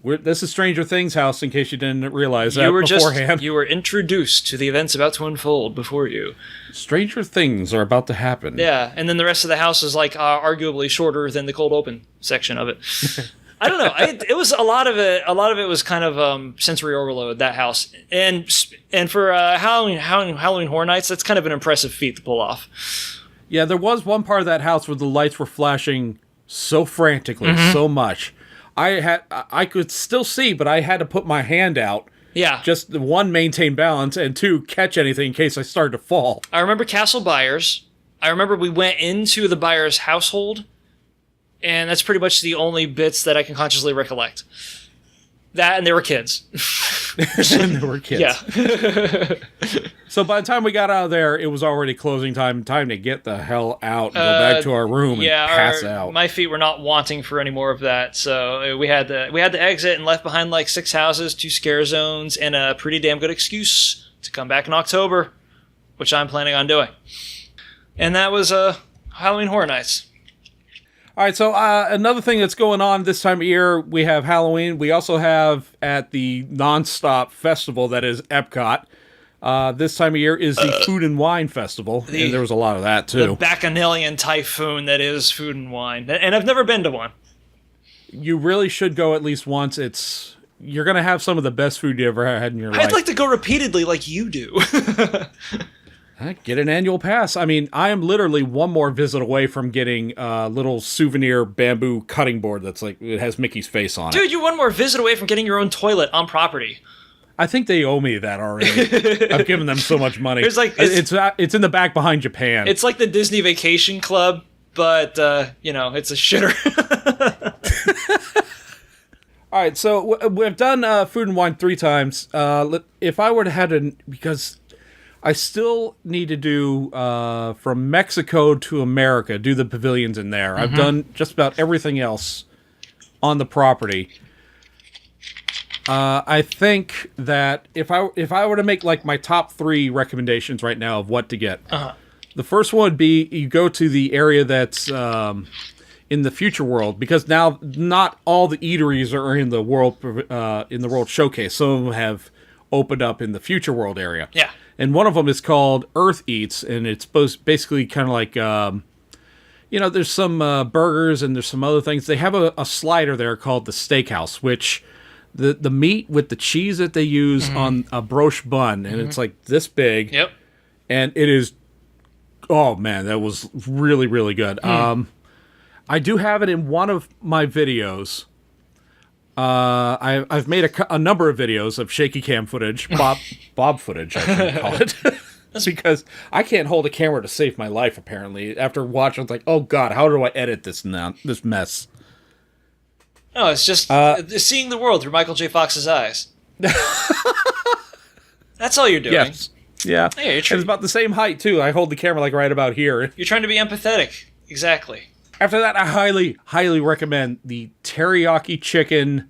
this is Stranger Things house, in case you didn't realize that beforehand. You were introduced to the events about to unfold before you. Stranger Things are about to happen. Yeah, and then the rest of the house is like arguably shorter than the cold open section of it. I don't know. It was a lot of it. A lot of it was kind of sensory overload. That house, and for Halloween Horror Nights, that's kind of an impressive feat to pull off. Yeah, there was one part of that house where the lights were flashing so frantically, so much. I could still see, but I had to put my hand out. Yeah. Just one, maintain balance, and two, catch anything in case I started to fall. I remember Castle Byers. I remember we went into the Byers household. And that's pretty much the only bits that I can consciously recollect. That, and they were kids. And there were kids. Yeah. So by the time we got out of there, it was already closing time. Time to get the hell out and go back to our room and pass out. My feet were not wanting for any more of that. So we had to exit and left behind like 6 houses, 2 scare zones, and a pretty damn good excuse to come back in October, which I'm planning on doing. And that was Halloween Horror Nights. All right, so another thing that's going on this time of year, we have Halloween. We also have at the Nonstop Festival that is Epcot. This time of year is the Food and Wine Festival, and there was a lot of that too. The Bacchanalian typhoon that is Food and Wine, and I've never been to one. You really should go at least once. You're going to have some of the best food you ever had in your life. I'd like to go repeatedly like you do. Get an annual pass. I mean, I am literally one more visit away from getting a little souvenir bamboo cutting board that's like, it has Mickey's face on it. Dude, you're one more visit away from getting your own toilet on property. I think they owe me that already. I've given them so much money. It's like it's in the back behind Japan. It's like the Disney Vacation Club, but it's a shitter. All right, so we've done Food and Wine 3 times. If I were to have because I still need to do from Mexico to America, do the pavilions in there. I've done just about everything else on the property. I think that if I were to make like my top 3 recommendations right now of what to get, the first one would be you go to the area that's in the Future World, because now not all the eateries are in the World Showcase. Some of them have opened up in the Future World area. Yeah. And one of them is called Earth Eats, and it's basically kind of like, there's some burgers and there's some other things. They have a slider there called the Steakhouse, which the meat with the cheese that they use on a broche bun, and it's like this big. Yep. And it is, oh man, that was really, really good. I do have it in one of my videos. I've made a number of videos of shaky cam footage, Bob footage, I should call it, because I can't hold a camera to save my life. Apparently, after watching, it's like, oh god, how do I edit this now? This mess. No, it's just seeing the world through Michael J. Fox's eyes. That's all you're doing. Yes. Yeah. Hey, it's about the same height too. I hold the camera like right about here. You're trying to be empathetic. Exactly. After that, I highly, highly recommend the teriyaki chicken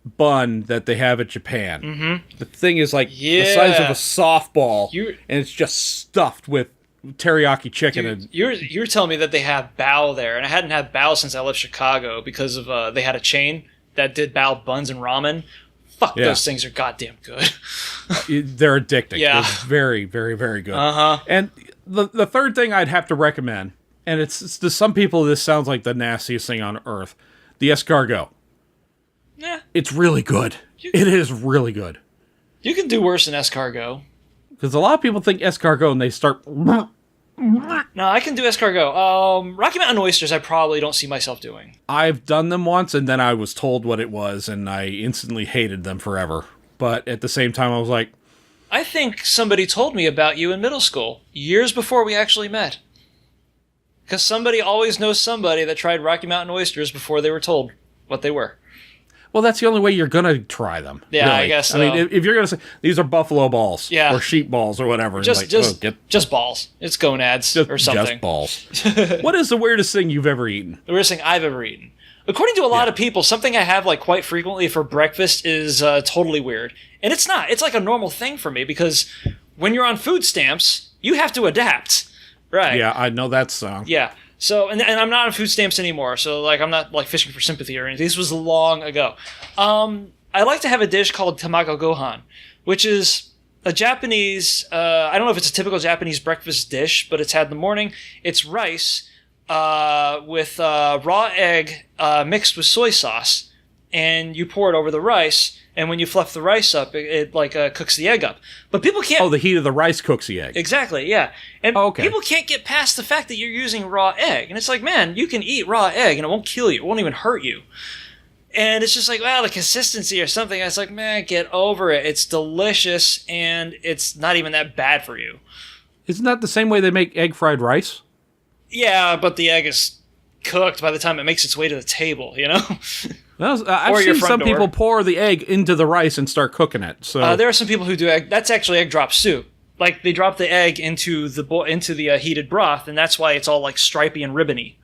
bun that they have at Japan. The thing is like the size of a softball, and it's just stuffed with teriyaki chicken. Dude, you're telling me that they have bao there, and I hadn't had bao since I left Chicago because of they had a chain that did bao buns and ramen. Fuck, those things are goddamn good. They're addicting. Yeah. They're very, very, very good. And the third thing I'd have to recommend, and it's to some people this sounds like the nastiest thing on earth, the escargot. Yeah. It's really good. It is really good. You can do worse than escargot. Because a lot of people think escargot and they start... No, I can do escargot. Rocky Mountain oysters I probably don't see myself doing. I've done them once, and then I was told what it was, and I instantly hated them forever. But at the same time, I was like, I think somebody told me about you in middle school, years before we actually met. Because somebody always knows somebody that tried Rocky Mountain oysters before they were told what they were. Well, that's the only way you're going to try them. Yeah, really. I guess so. I mean, if you're going to say, these are buffalo balls, Yeah. or sheep balls, or whatever. Just balls. It's gonads or something. Just balls. What is the weirdest thing you've ever eaten? The weirdest thing I've ever eaten. According to a lot of people, something I have like quite frequently for breakfast is totally weird. And it's not. It's like a normal thing for me because when you're on food stamps, you have to adapt. Right. Yeah, I know that song. Yeah. So, and I'm not on food stamps anymore, so like I'm not like fishing for sympathy or anything. This was long ago. I like to have a dish called tamago gohan, which is a Japanese, I don't know if it's a typical Japanese breakfast dish, but it's had in the morning. It's rice with raw egg mixed with soy sauce, and you pour it over the rice, and when you fluff the rice up, it cooks the egg up. But people can't... Oh, the heat of the rice cooks the egg. Exactly, yeah. And people can't get past the fact that you're using raw egg. And it's like, man, you can eat raw egg and it won't kill you. It won't even hurt you. And it's just like, well, the consistency or something. It's like, man, get over it. It's delicious and it's not even that bad for you. Isn't that the same way they make egg fried rice? Yeah, but the egg is cooked by the time it makes its way to the table, you know? I've seen some people pour the egg into the rice and start cooking it. So there are some people who do egg. That's actually egg drop soup. Like they drop the egg into the heated broth, and that's why it's all like stripy and ribbony.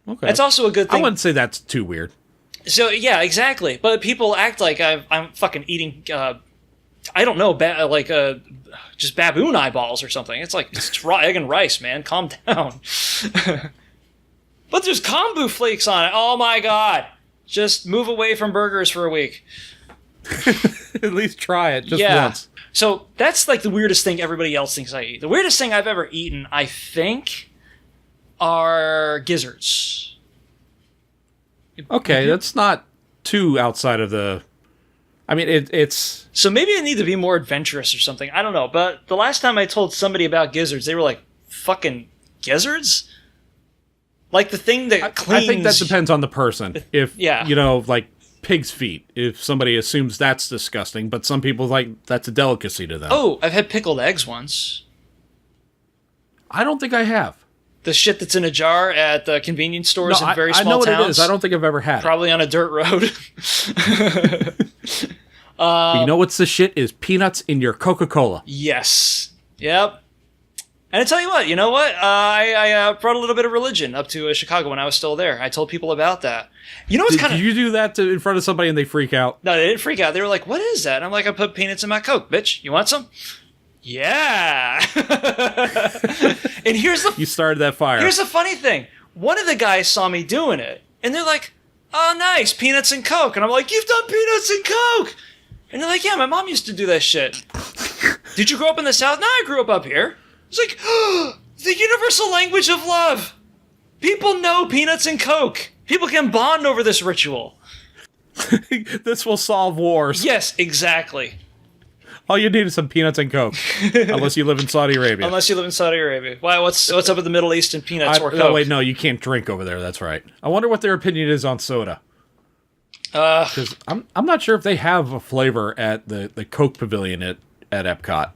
Okay, that's also a good thing. I wouldn't say that's too weird. So yeah, exactly. But people act like I'm fucking eating. I don't know, just baboon eyeballs or something. It's like it's raw egg and rice, man. Calm down. But there's kombu flakes on it. Oh my god. Just move away from burgers for a week. At least try it just once. So that's like the weirdest thing everybody else thinks I eat. The weirdest thing I've ever eaten, I think, are gizzards. Okay, that's not too outside of the... I mean, it's... So maybe I need to be more adventurous or something. I don't know. But the last time I told somebody about gizzards, they were like, fucking gizzards? Like the thing that cleans... I think that depends on the person. If, like pig's feet, if somebody assumes that's disgusting, but some people like that's a delicacy to them. Oh, I've had pickled eggs once. I don't think I have. The shit that's in a jar at the convenience stores in very small towns? I know what it is. I don't think I've ever had it. Probably on a dirt road. You know what's the shit is peanuts in your Coca-Cola. Yes. Yep. And I tell you what, I brought a little bit of religion up to Chicago when I was still there. I told people about that. You know what's kind of... Did you do that in front of somebody and they freak out? No, they didn't freak out. They were like, what is that? And I'm like, I put peanuts in my Coke, bitch. You want some? Yeah. And here's the... You started that fire. Here's the funny thing. One of the guys saw me doing it, and they're like, oh, nice, peanuts and Coke. And I'm like, you've done peanuts and Coke? And they're like, yeah, my mom used to do that shit. Did you grow up in the South? No, I grew up here. It's like, the universal language of love. People know peanuts and Coke. People can bond over this ritual. This will solve wars. Yes, exactly. All you need is some peanuts and Coke. Unless you live in Saudi Arabia. Unless you live in Saudi Arabia. Why? What's up with the Middle East and peanuts or Coke? No, wait, no, you can't drink over there. That's right. I wonder what their opinion is on soda. Because I'm not sure if they have a flavor at the Coke Pavilion at Epcot.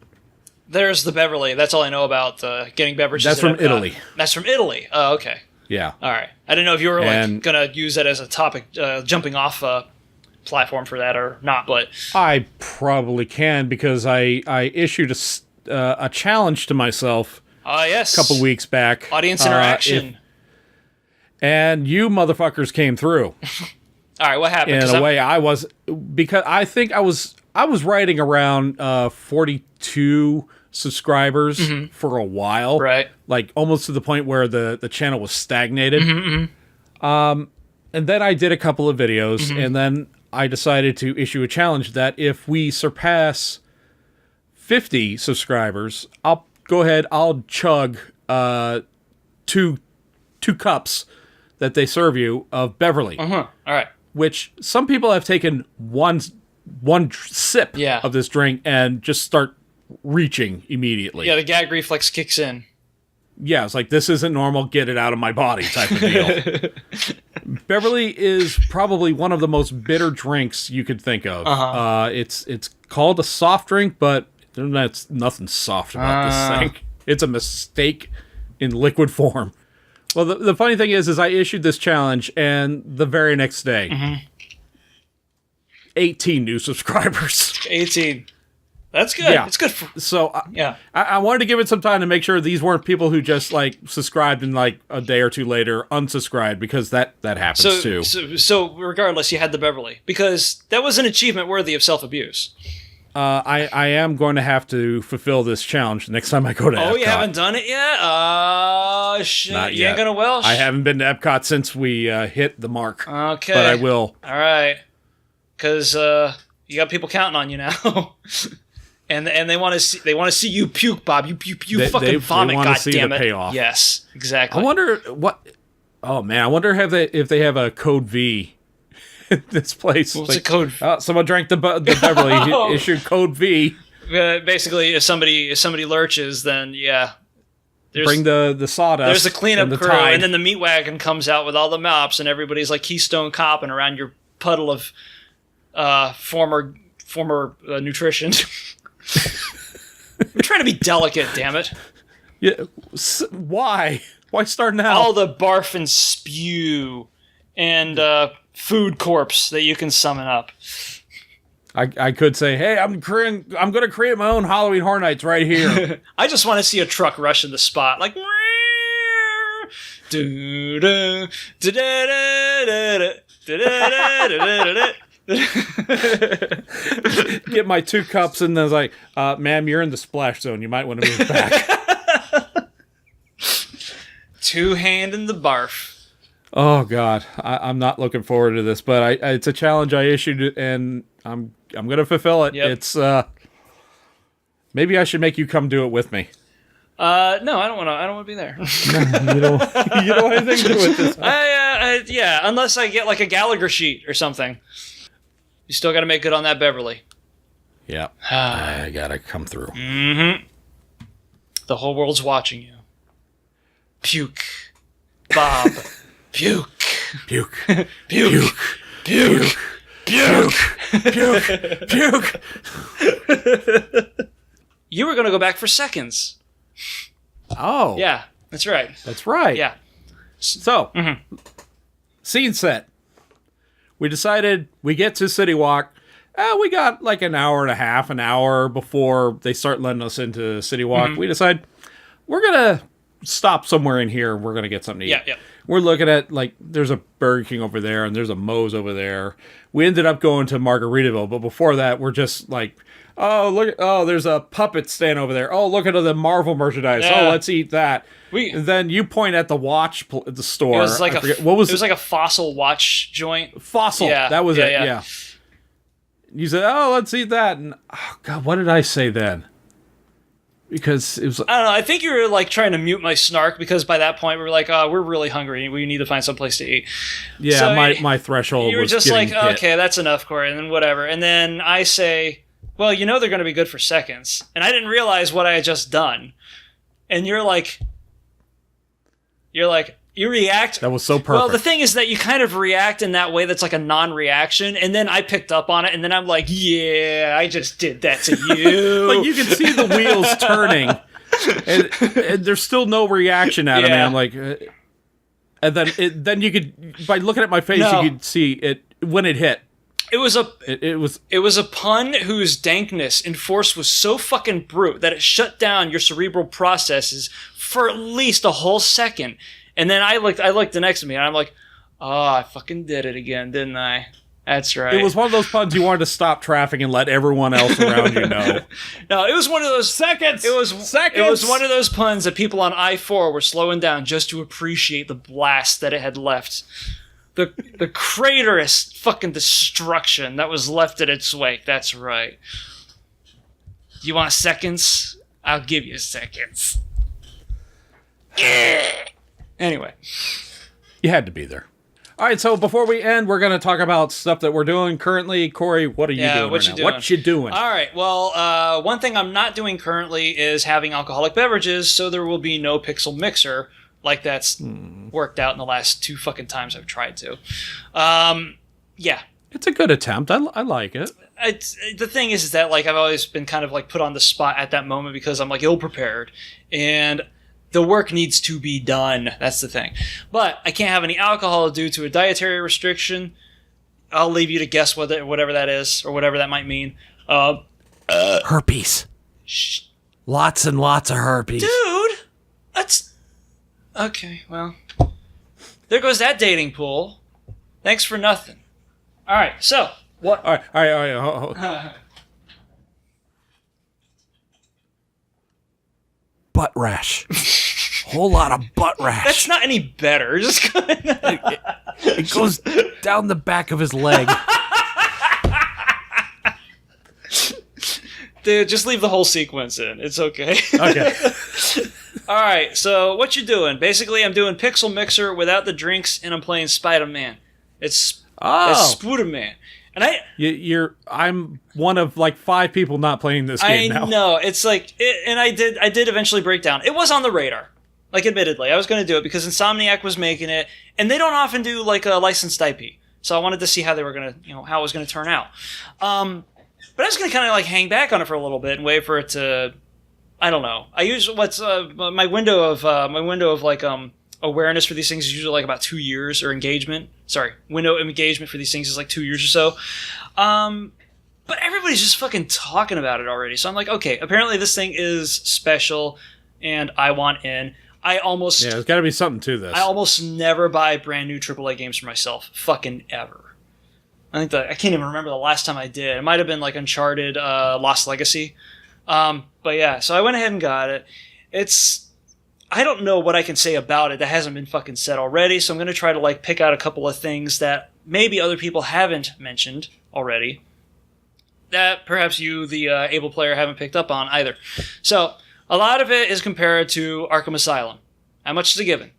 There's the Beverly. That's all I know about getting beverages. That's from Italy. That's from Italy. Oh, okay. Yeah. All right. I didn't know if you were going to use that as a topic, jumping off platform for that or not, but I probably can because I issued a challenge to myself. Yes. A couple weeks back. Audience interaction. And you motherfuckers came through. All right, what happened? In a way, because I think I was writing around 42 subscribers for a while, right? Like almost to the point where the channel was stagnated. And then I did a couple of videos, and then I decided to issue a challenge that if we surpass 50 subscribers, I'll go ahead. I'll chug two cups that they serve you of Beverly. All right. Which some people have taken one sip of this drink and just start reaching immediately. Yeah, the gag reflex kicks in. yeah, it's like, this isn't normal, get it out of my body type of deal. Beverly is probably one of the most bitter drinks you could think of. It's called a soft drink, but there's nothing soft about this thing. It's a mistake in liquid form. Well, the funny thing is I issued this challenge, and the very next day, 18 new subscribers. 18. That's good. Yeah. It's good for... So Yeah. I wanted to give it some time to make sure these weren't people who just like subscribed and like a day or two later unsubscribed, because that happens too. So regardless, you had the Beverly, because that was an achievement worthy of self-abuse. I am going to have to fulfill this challenge next time I go to Epcot. Oh, you haven't done it yet? Shit. Not You yet. ain't gonna Welsh? I haven't been to Epcot since we hit the mark. Okay. But I will. All right. Because you got people counting on you now. And they want to see you puke, Bob. You fucking vomit. God damn it! Payoff. Yes, exactly. I wonder what. Oh man, I wonder if they have a code V in this place. What's a code? Someone drank the Beverly. He issued code V. Basically, if somebody lurches, then yeah. Bring the sawdust. There's a cleanup and crew, Tide. and then the meat wagon comes out with all the mops, and everybody's like Keystone Copping around your puddle of former nutrition. I'm trying to be delicate, damn it. Yeah. Why? Why start now? All the barf and spew and food corpse that you can summon up. I could say, hey, I'm going to create my own Halloween Horror Nights right here. I just want to see a truck rush in the spot, like. Get my 2 cups, and then I was like, ma'am, you're in the splash zone. You might want to move back. 2-hand in the barf. Oh God, I'm not looking forward to this, but it's a challenge I issued, and I'm gonna fulfill it. Yep. It's maybe I should make you come do it with me. No, I don't want to be there. You don't want anything to do with this. Yeah, unless I get like a Gallagher sheet or something. You still got to make good on that Beverly. Yeah, I gotta come through. Mm-hmm. The whole world's watching you. Puke, Bob. Puke. Puke. Puke. Puke. Puke. Puke. Puke. You were gonna go back for seconds. Oh, Yeah, that's right. that's right. Yeah. So, scene set. We decided we get to City Walk. We got like an hour before they start letting us into City Walk. We decide we're going to stop somewhere in here. We're going to get something to eat. Yeah. We're looking at, like, there's a Burger King over there and there's a Moe's over there. We ended up going to Margaritaville, but before that, we're just like, there's a puppet stand over there. Oh, look at the Marvel merchandise. Yeah. Oh, let's eat that. And then you point at the watch the store. It was like what was it was like a Fossil watch joint. Fossil. Yeah, That was it. yeah. Yeah. You said, "Oh, let's eat that." And oh God, what did I say then? Because it was. I don't know. I think you were like trying to mute my snark, because by that point we were like, "Oh, we're really hungry. We need to find some place to eat." Yeah, So my threshold. You were was just getting like, hit. "Okay, that's enough, Corey," and then whatever. And then I say, "Well, you know they're going to be good for seconds," and I didn't realize what I had just done. And you're like, you react. That was so perfect. Well, the thing is that you kind of react in that way that's like a non-reaction, and then I picked up on it, and then I'm like, yeah, I just did that to you. Like, you can see the wheels turning, and there's still no reaction out of me. Yeah. I'm like, and then you could, by looking at my face, No. you could see it when it hit. It was a It was a pun whose dankness and force was so fucking brute that it shut down your cerebral processes for at least a whole second. And then I looked the next to me, and I'm like, oh, I fucking did it again, didn't I? That's right. It was one of those puns you wanted to stop traffic and let everyone else around you know. No, it was one of those Seconds! It was Seconds! It was one of those puns that people on I-4 were slowing down just to appreciate the blast that it had left. The craterous fucking destruction that was left in its wake. That's right. You want seconds? I'll give you seconds. Anyway. You had to be there. All right, so before we end, we're going to talk about stuff that we're doing currently. Corey, what are you doing what right you now? doing? What you doing? All right, well, one thing I'm not doing currently is having alcoholic beverages, so there will be no Pixel Mixer, like that's worked out in the last 2 fucking times I've tried to. Yeah. It's a good attempt. I like it. The thing is that, like, I've always been kind of, like, put on the spot at that moment because I'm, like, ill-prepared, and the work needs to be done. That's the thing. But I can't have any alcohol due to a dietary restriction. I'll leave you to guess whatever that is, or whatever that might mean. Herpes. Lots and lots of herpes. Dude! That's... Okay, well... There goes that dating pool. Thanks for nothing. Alright, so... What? All right. Hold. Butt rash. Whole lot of butt rash. That's not any better. Just It goes down the back of his leg. Dude, just leave the whole sequence in. It's okay. Okay. All right, so what you doing? Basically, I'm doing Pixel Mixer without the drinks, and I'm playing Spider-Man. It's Spider-Man. And I'm one of like 5 people not playing this game now. I know. It's like, and I did eventually break down. It was on the radar. Like, admittedly, I was going to do it because Insomniac was making it, and they don't often do like a licensed IP. So I wanted to see how they were going to, how it was going to turn out. But I was going to kind of like hang back on it for a little bit and wait for it to, I don't know. I use my window of like awareness for these things is usually like about 2 years, or engagement. Sorry, window of engagement for these things is like 2 years or so. But everybody's just fucking talking about it already. So I'm like, okay, apparently this thing is special, and I want in. There's got to be something to this. I almost never buy brand new AAA games for myself. Fucking ever. I can't even remember the last time I did. It might have been like Uncharted, Lost Legacy. But yeah, so I went ahead and got it. I don't know what I can say about it that hasn't been fucking said already, so I'm going to try to like pick out a couple of things that maybe other people haven't mentioned already, that perhaps you, the able player, haven't picked up on either. So, a lot of it is compared to Arkham Asylum. How much is a given?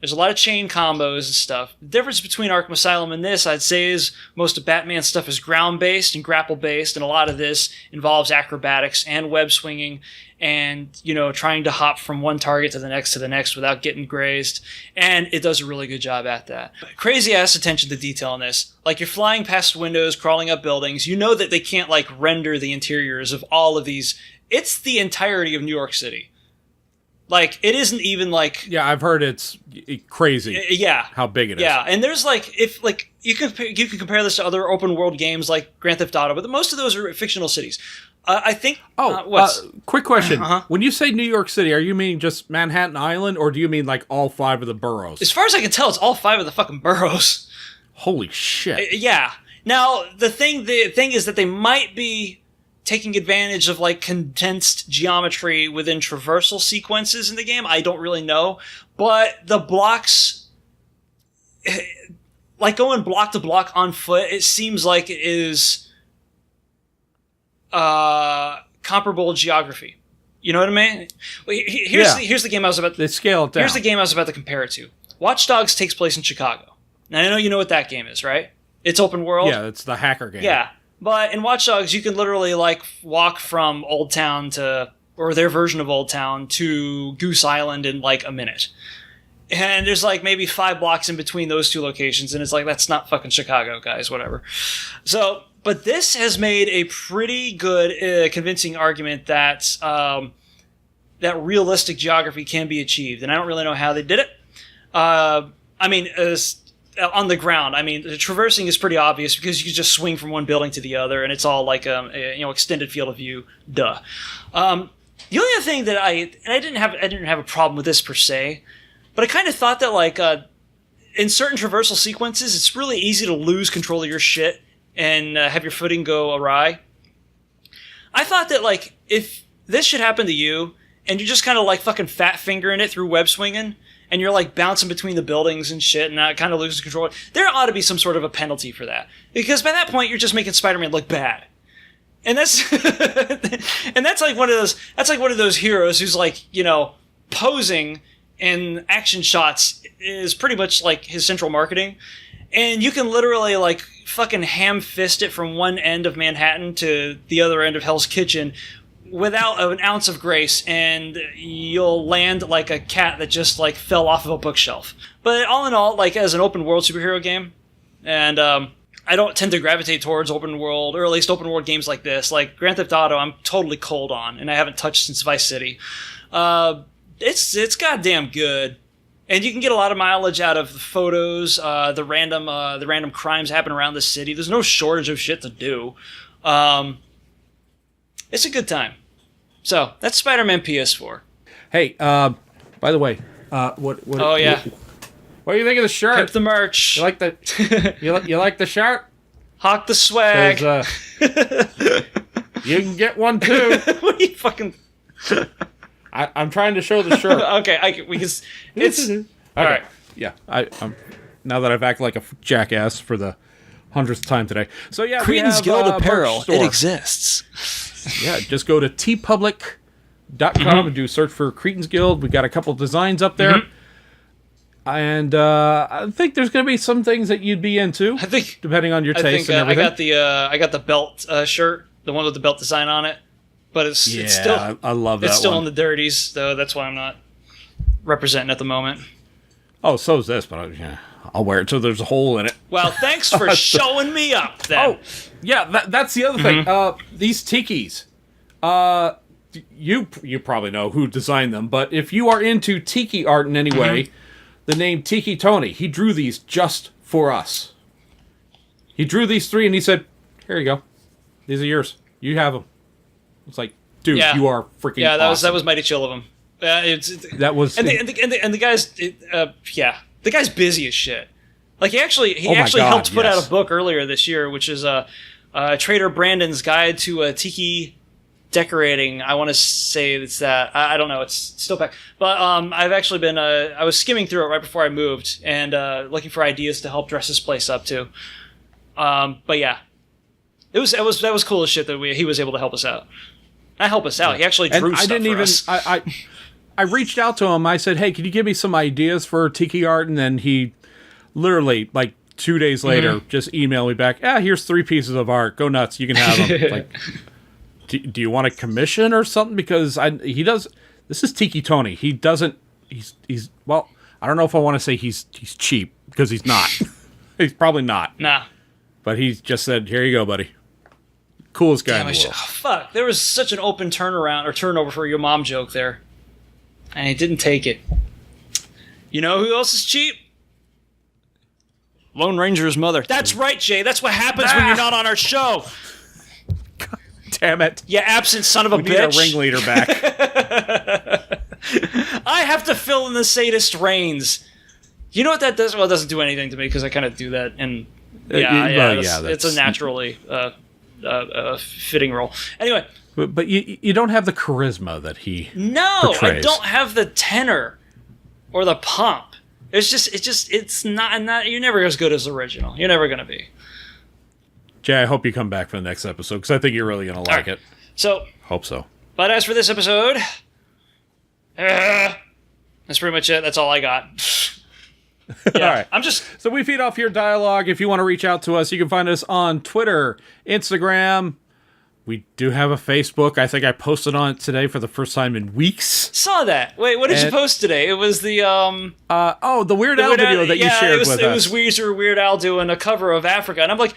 There's a lot of chain combos and stuff. The difference between Arkham Asylum and this, I'd say, is most of Batman's stuff is ground-based and grapple-based, and a lot of this involves acrobatics and web-swinging and, trying to hop from one target to the next without getting grazed, and it does a really good job at that. Crazy-ass attention to detail in this. Like, you're flying past windows, crawling up buildings. You know that they can't, like, render the interiors of all of these. It's the entirety of New York City. Like, it isn't even like... Yeah, I've heard it's crazy. Yeah. How big it is. Yeah, and there's like, you can compare this to other open world games like Grand Theft Auto, but most of those are fictional cities. I think... quick question. Uh-huh. When you say New York City, are you meaning just Manhattan Island, or do you mean like all 5 of the boroughs? As far as I can tell, it's all 5 of the fucking boroughs. Holy shit. Yeah. Now, the thing is that they might be taking advantage of like condensed geometry within traversal sequences in the game. I don't really know, but the blocks, like going block to block on foot, it seems like it is comparable geography. You know what I mean? Here's the game I was about. They scale it down. Here's the game I was about to compare it to. Watch Dogs takes place in Chicago. Now I know you know what that game is, right? It's open world. Yeah, it's the hacker game. Yeah. But in Watch Dogs, you can literally like walk from Old Town or their version of Old Town to Goose Island in like a minute. And there's like maybe 5 blocks in between those 2 locations, and it's like, that's not fucking Chicago, guys, whatever. So, but this has made a pretty good, convincing argument that that realistic geography can be achieved, and I don't really know how they did it. On the ground, the traversing is pretty obvious because you just swing from one building to the other, and it's all like extended field of view. Duh. The only other thing that I didn't have a problem with this per se, but I kind of thought that like in certain traversal sequences, it's really easy to lose control of your shit and have your footing go awry. I thought that like if this should happen to you and you're just kind of like fucking fat fingering it through web swinging, and you're like bouncing between the buildings and shit, and that kind of loses control, there ought to be some sort of a penalty for that. Because by that point, you're just making Spider-Man look bad. And that's that's like one of those heroes who's like, posing in action shots is pretty much like his central marketing. and you can literally like fucking ham fist it from one end of Manhattan to the other end of Hell's Kitchen without an ounce of grace, and you'll land like a cat that just like fell off of a bookshelf. But all in all, like as an open world superhero game, and I don't tend to gravitate towards open world, or at least open world games like this. Like Grand Theft Auto, I'm totally cold on, and I haven't touched since Vice City. It's goddamn good, and you can get a lot of mileage out of the photos, the random crimes happen around the city. There's no shortage of shit to do. It's a good time. So that's Spider-Man PS4. Hey, by the way, what? Oh yeah. What do you think of the shirt? Pimp the merch. You like the you like the shirt? Hawk the swag. You can get one too. What are you fucking? I'm trying to show the shirt. Okay, it's okay. all right. Yeah, I'm now that I've acted like a jackass for the 100th time today. So yeah, Cretan's Guild Apparel. It exists. Yeah, just go to tpublic.com and do a search for Cretan's Guild. We got a couple designs up there. And I think there's going to be some things that you'd be into. I think, depending on your taste and everything. I got the belt shirt, the one with the belt design on it. But it's still I love that. It's still one. in the dirties, though. That's why I'm not representing at the moment. Oh, so is this, but I'll wear it so there's a hole in it. Well, thanks for showing me up. Then. Oh, yeah, that's the other thing. These tikis. You probably know who designed them, but if you are into tiki art in any way. The name Tiki Tony. He drew these just for us. He drew these 3 and he said, "Here you go. These are yours. You have them." It's like, dude, you are freaking awesome. That was mighty chill of him. That was and the guy's the guy's busy as shit. Like he actually helped put out a book earlier this year, which is Trader Brandon's Guide to Tiki Decorating. I want to say it's that. I don't know. It's still back. But I've actually been. I was skimming through it right before I moved and looking for ideas to help dress this place up too. But yeah, that was cool as shit that he was able to help us out. Not help us out. He actually drew stuff for us. I reached out to him. I said, "Hey, can you give me some ideas for tiki art?" And then he literally, like 2 days later, just emailed me back. Here's 3 pieces of art. Go nuts. You can have them. Like. Do you want a commission or something? Because he does. This is Tiki Tony. He doesn't. He's well. I don't know if I want to say he's cheap because he's not. He's probably not. Nah. But he just said, "Here you go, buddy." Coolest guy in the world. Fuck! There was such an open turnover for your mom joke there, and he didn't take it. You know who else is cheap? Lone Ranger's mother. That's right, Jay. That's what happens when you're not on our show. Damn it. You absent son of a bitch. We need our ringleader back. I have to fill in the sadist reins. You know what that does? Well, it doesn't do anything to me because I kind of do that. And it's a naturally fitting role. Anyway. But you don't have the charisma that he portrays. I don't have the tenor or the pomp. It's not, you're never as good as the original. You're never going to be. Jay, I hope you come back for the next episode because I think you're really going to like it. So, hope so. But as for this episode, that's pretty much it. That's all I got. Yeah, all right. So we feed off your dialogue. If you want to reach out to us, you can find us on Twitter, Instagram. We do have a Facebook. I think I posted on it today for the first time in weeks. Saw that. Wait, what did you post today? It was the the Weird Al video that you shared with us. It was Weird Al doing a cover of Africa, and I'm like,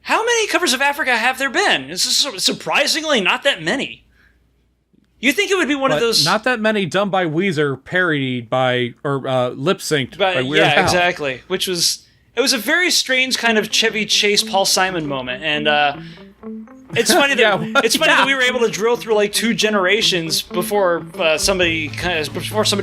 how many covers of Africa have there been? It's surprisingly not that many. You think it would be one of those? Not that many done by Weezer, parodied by or lip synced by Weird Al. Yeah, exactly. It was a very strange kind of Chevy Chase, Paul Simon moment, and it's funny that that we were able to drill through like 2 generations before somebody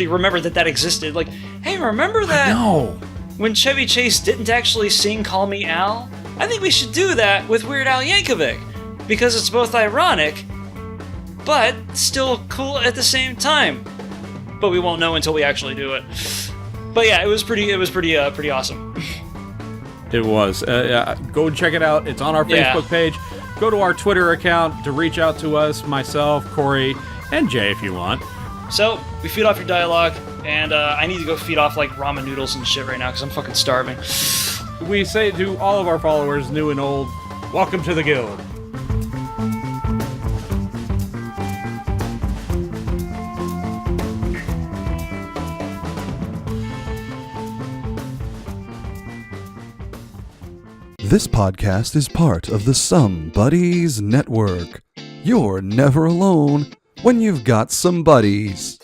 remembered that existed. Like, hey, remember that? No. When Chevy Chase didn't actually sing "Call Me Al"? I think we should do that with Weird Al Yankovic, because it's both ironic, but still cool at the same time. But we won't know until we actually do it. But yeah, it was pretty awesome. It was. Go and check it out. It's on our Facebook page. Go to our Twitter account to reach out to us, myself, Corey, and Jay if you want. So, we feed off your dialogue, and I need to go feed off like ramen noodles and shit right now because I'm fucking starving. we say to all of our followers, new and old, welcome to the guild. This podcast is part of the Some Buddies Network. You're never alone when you've got some buddies.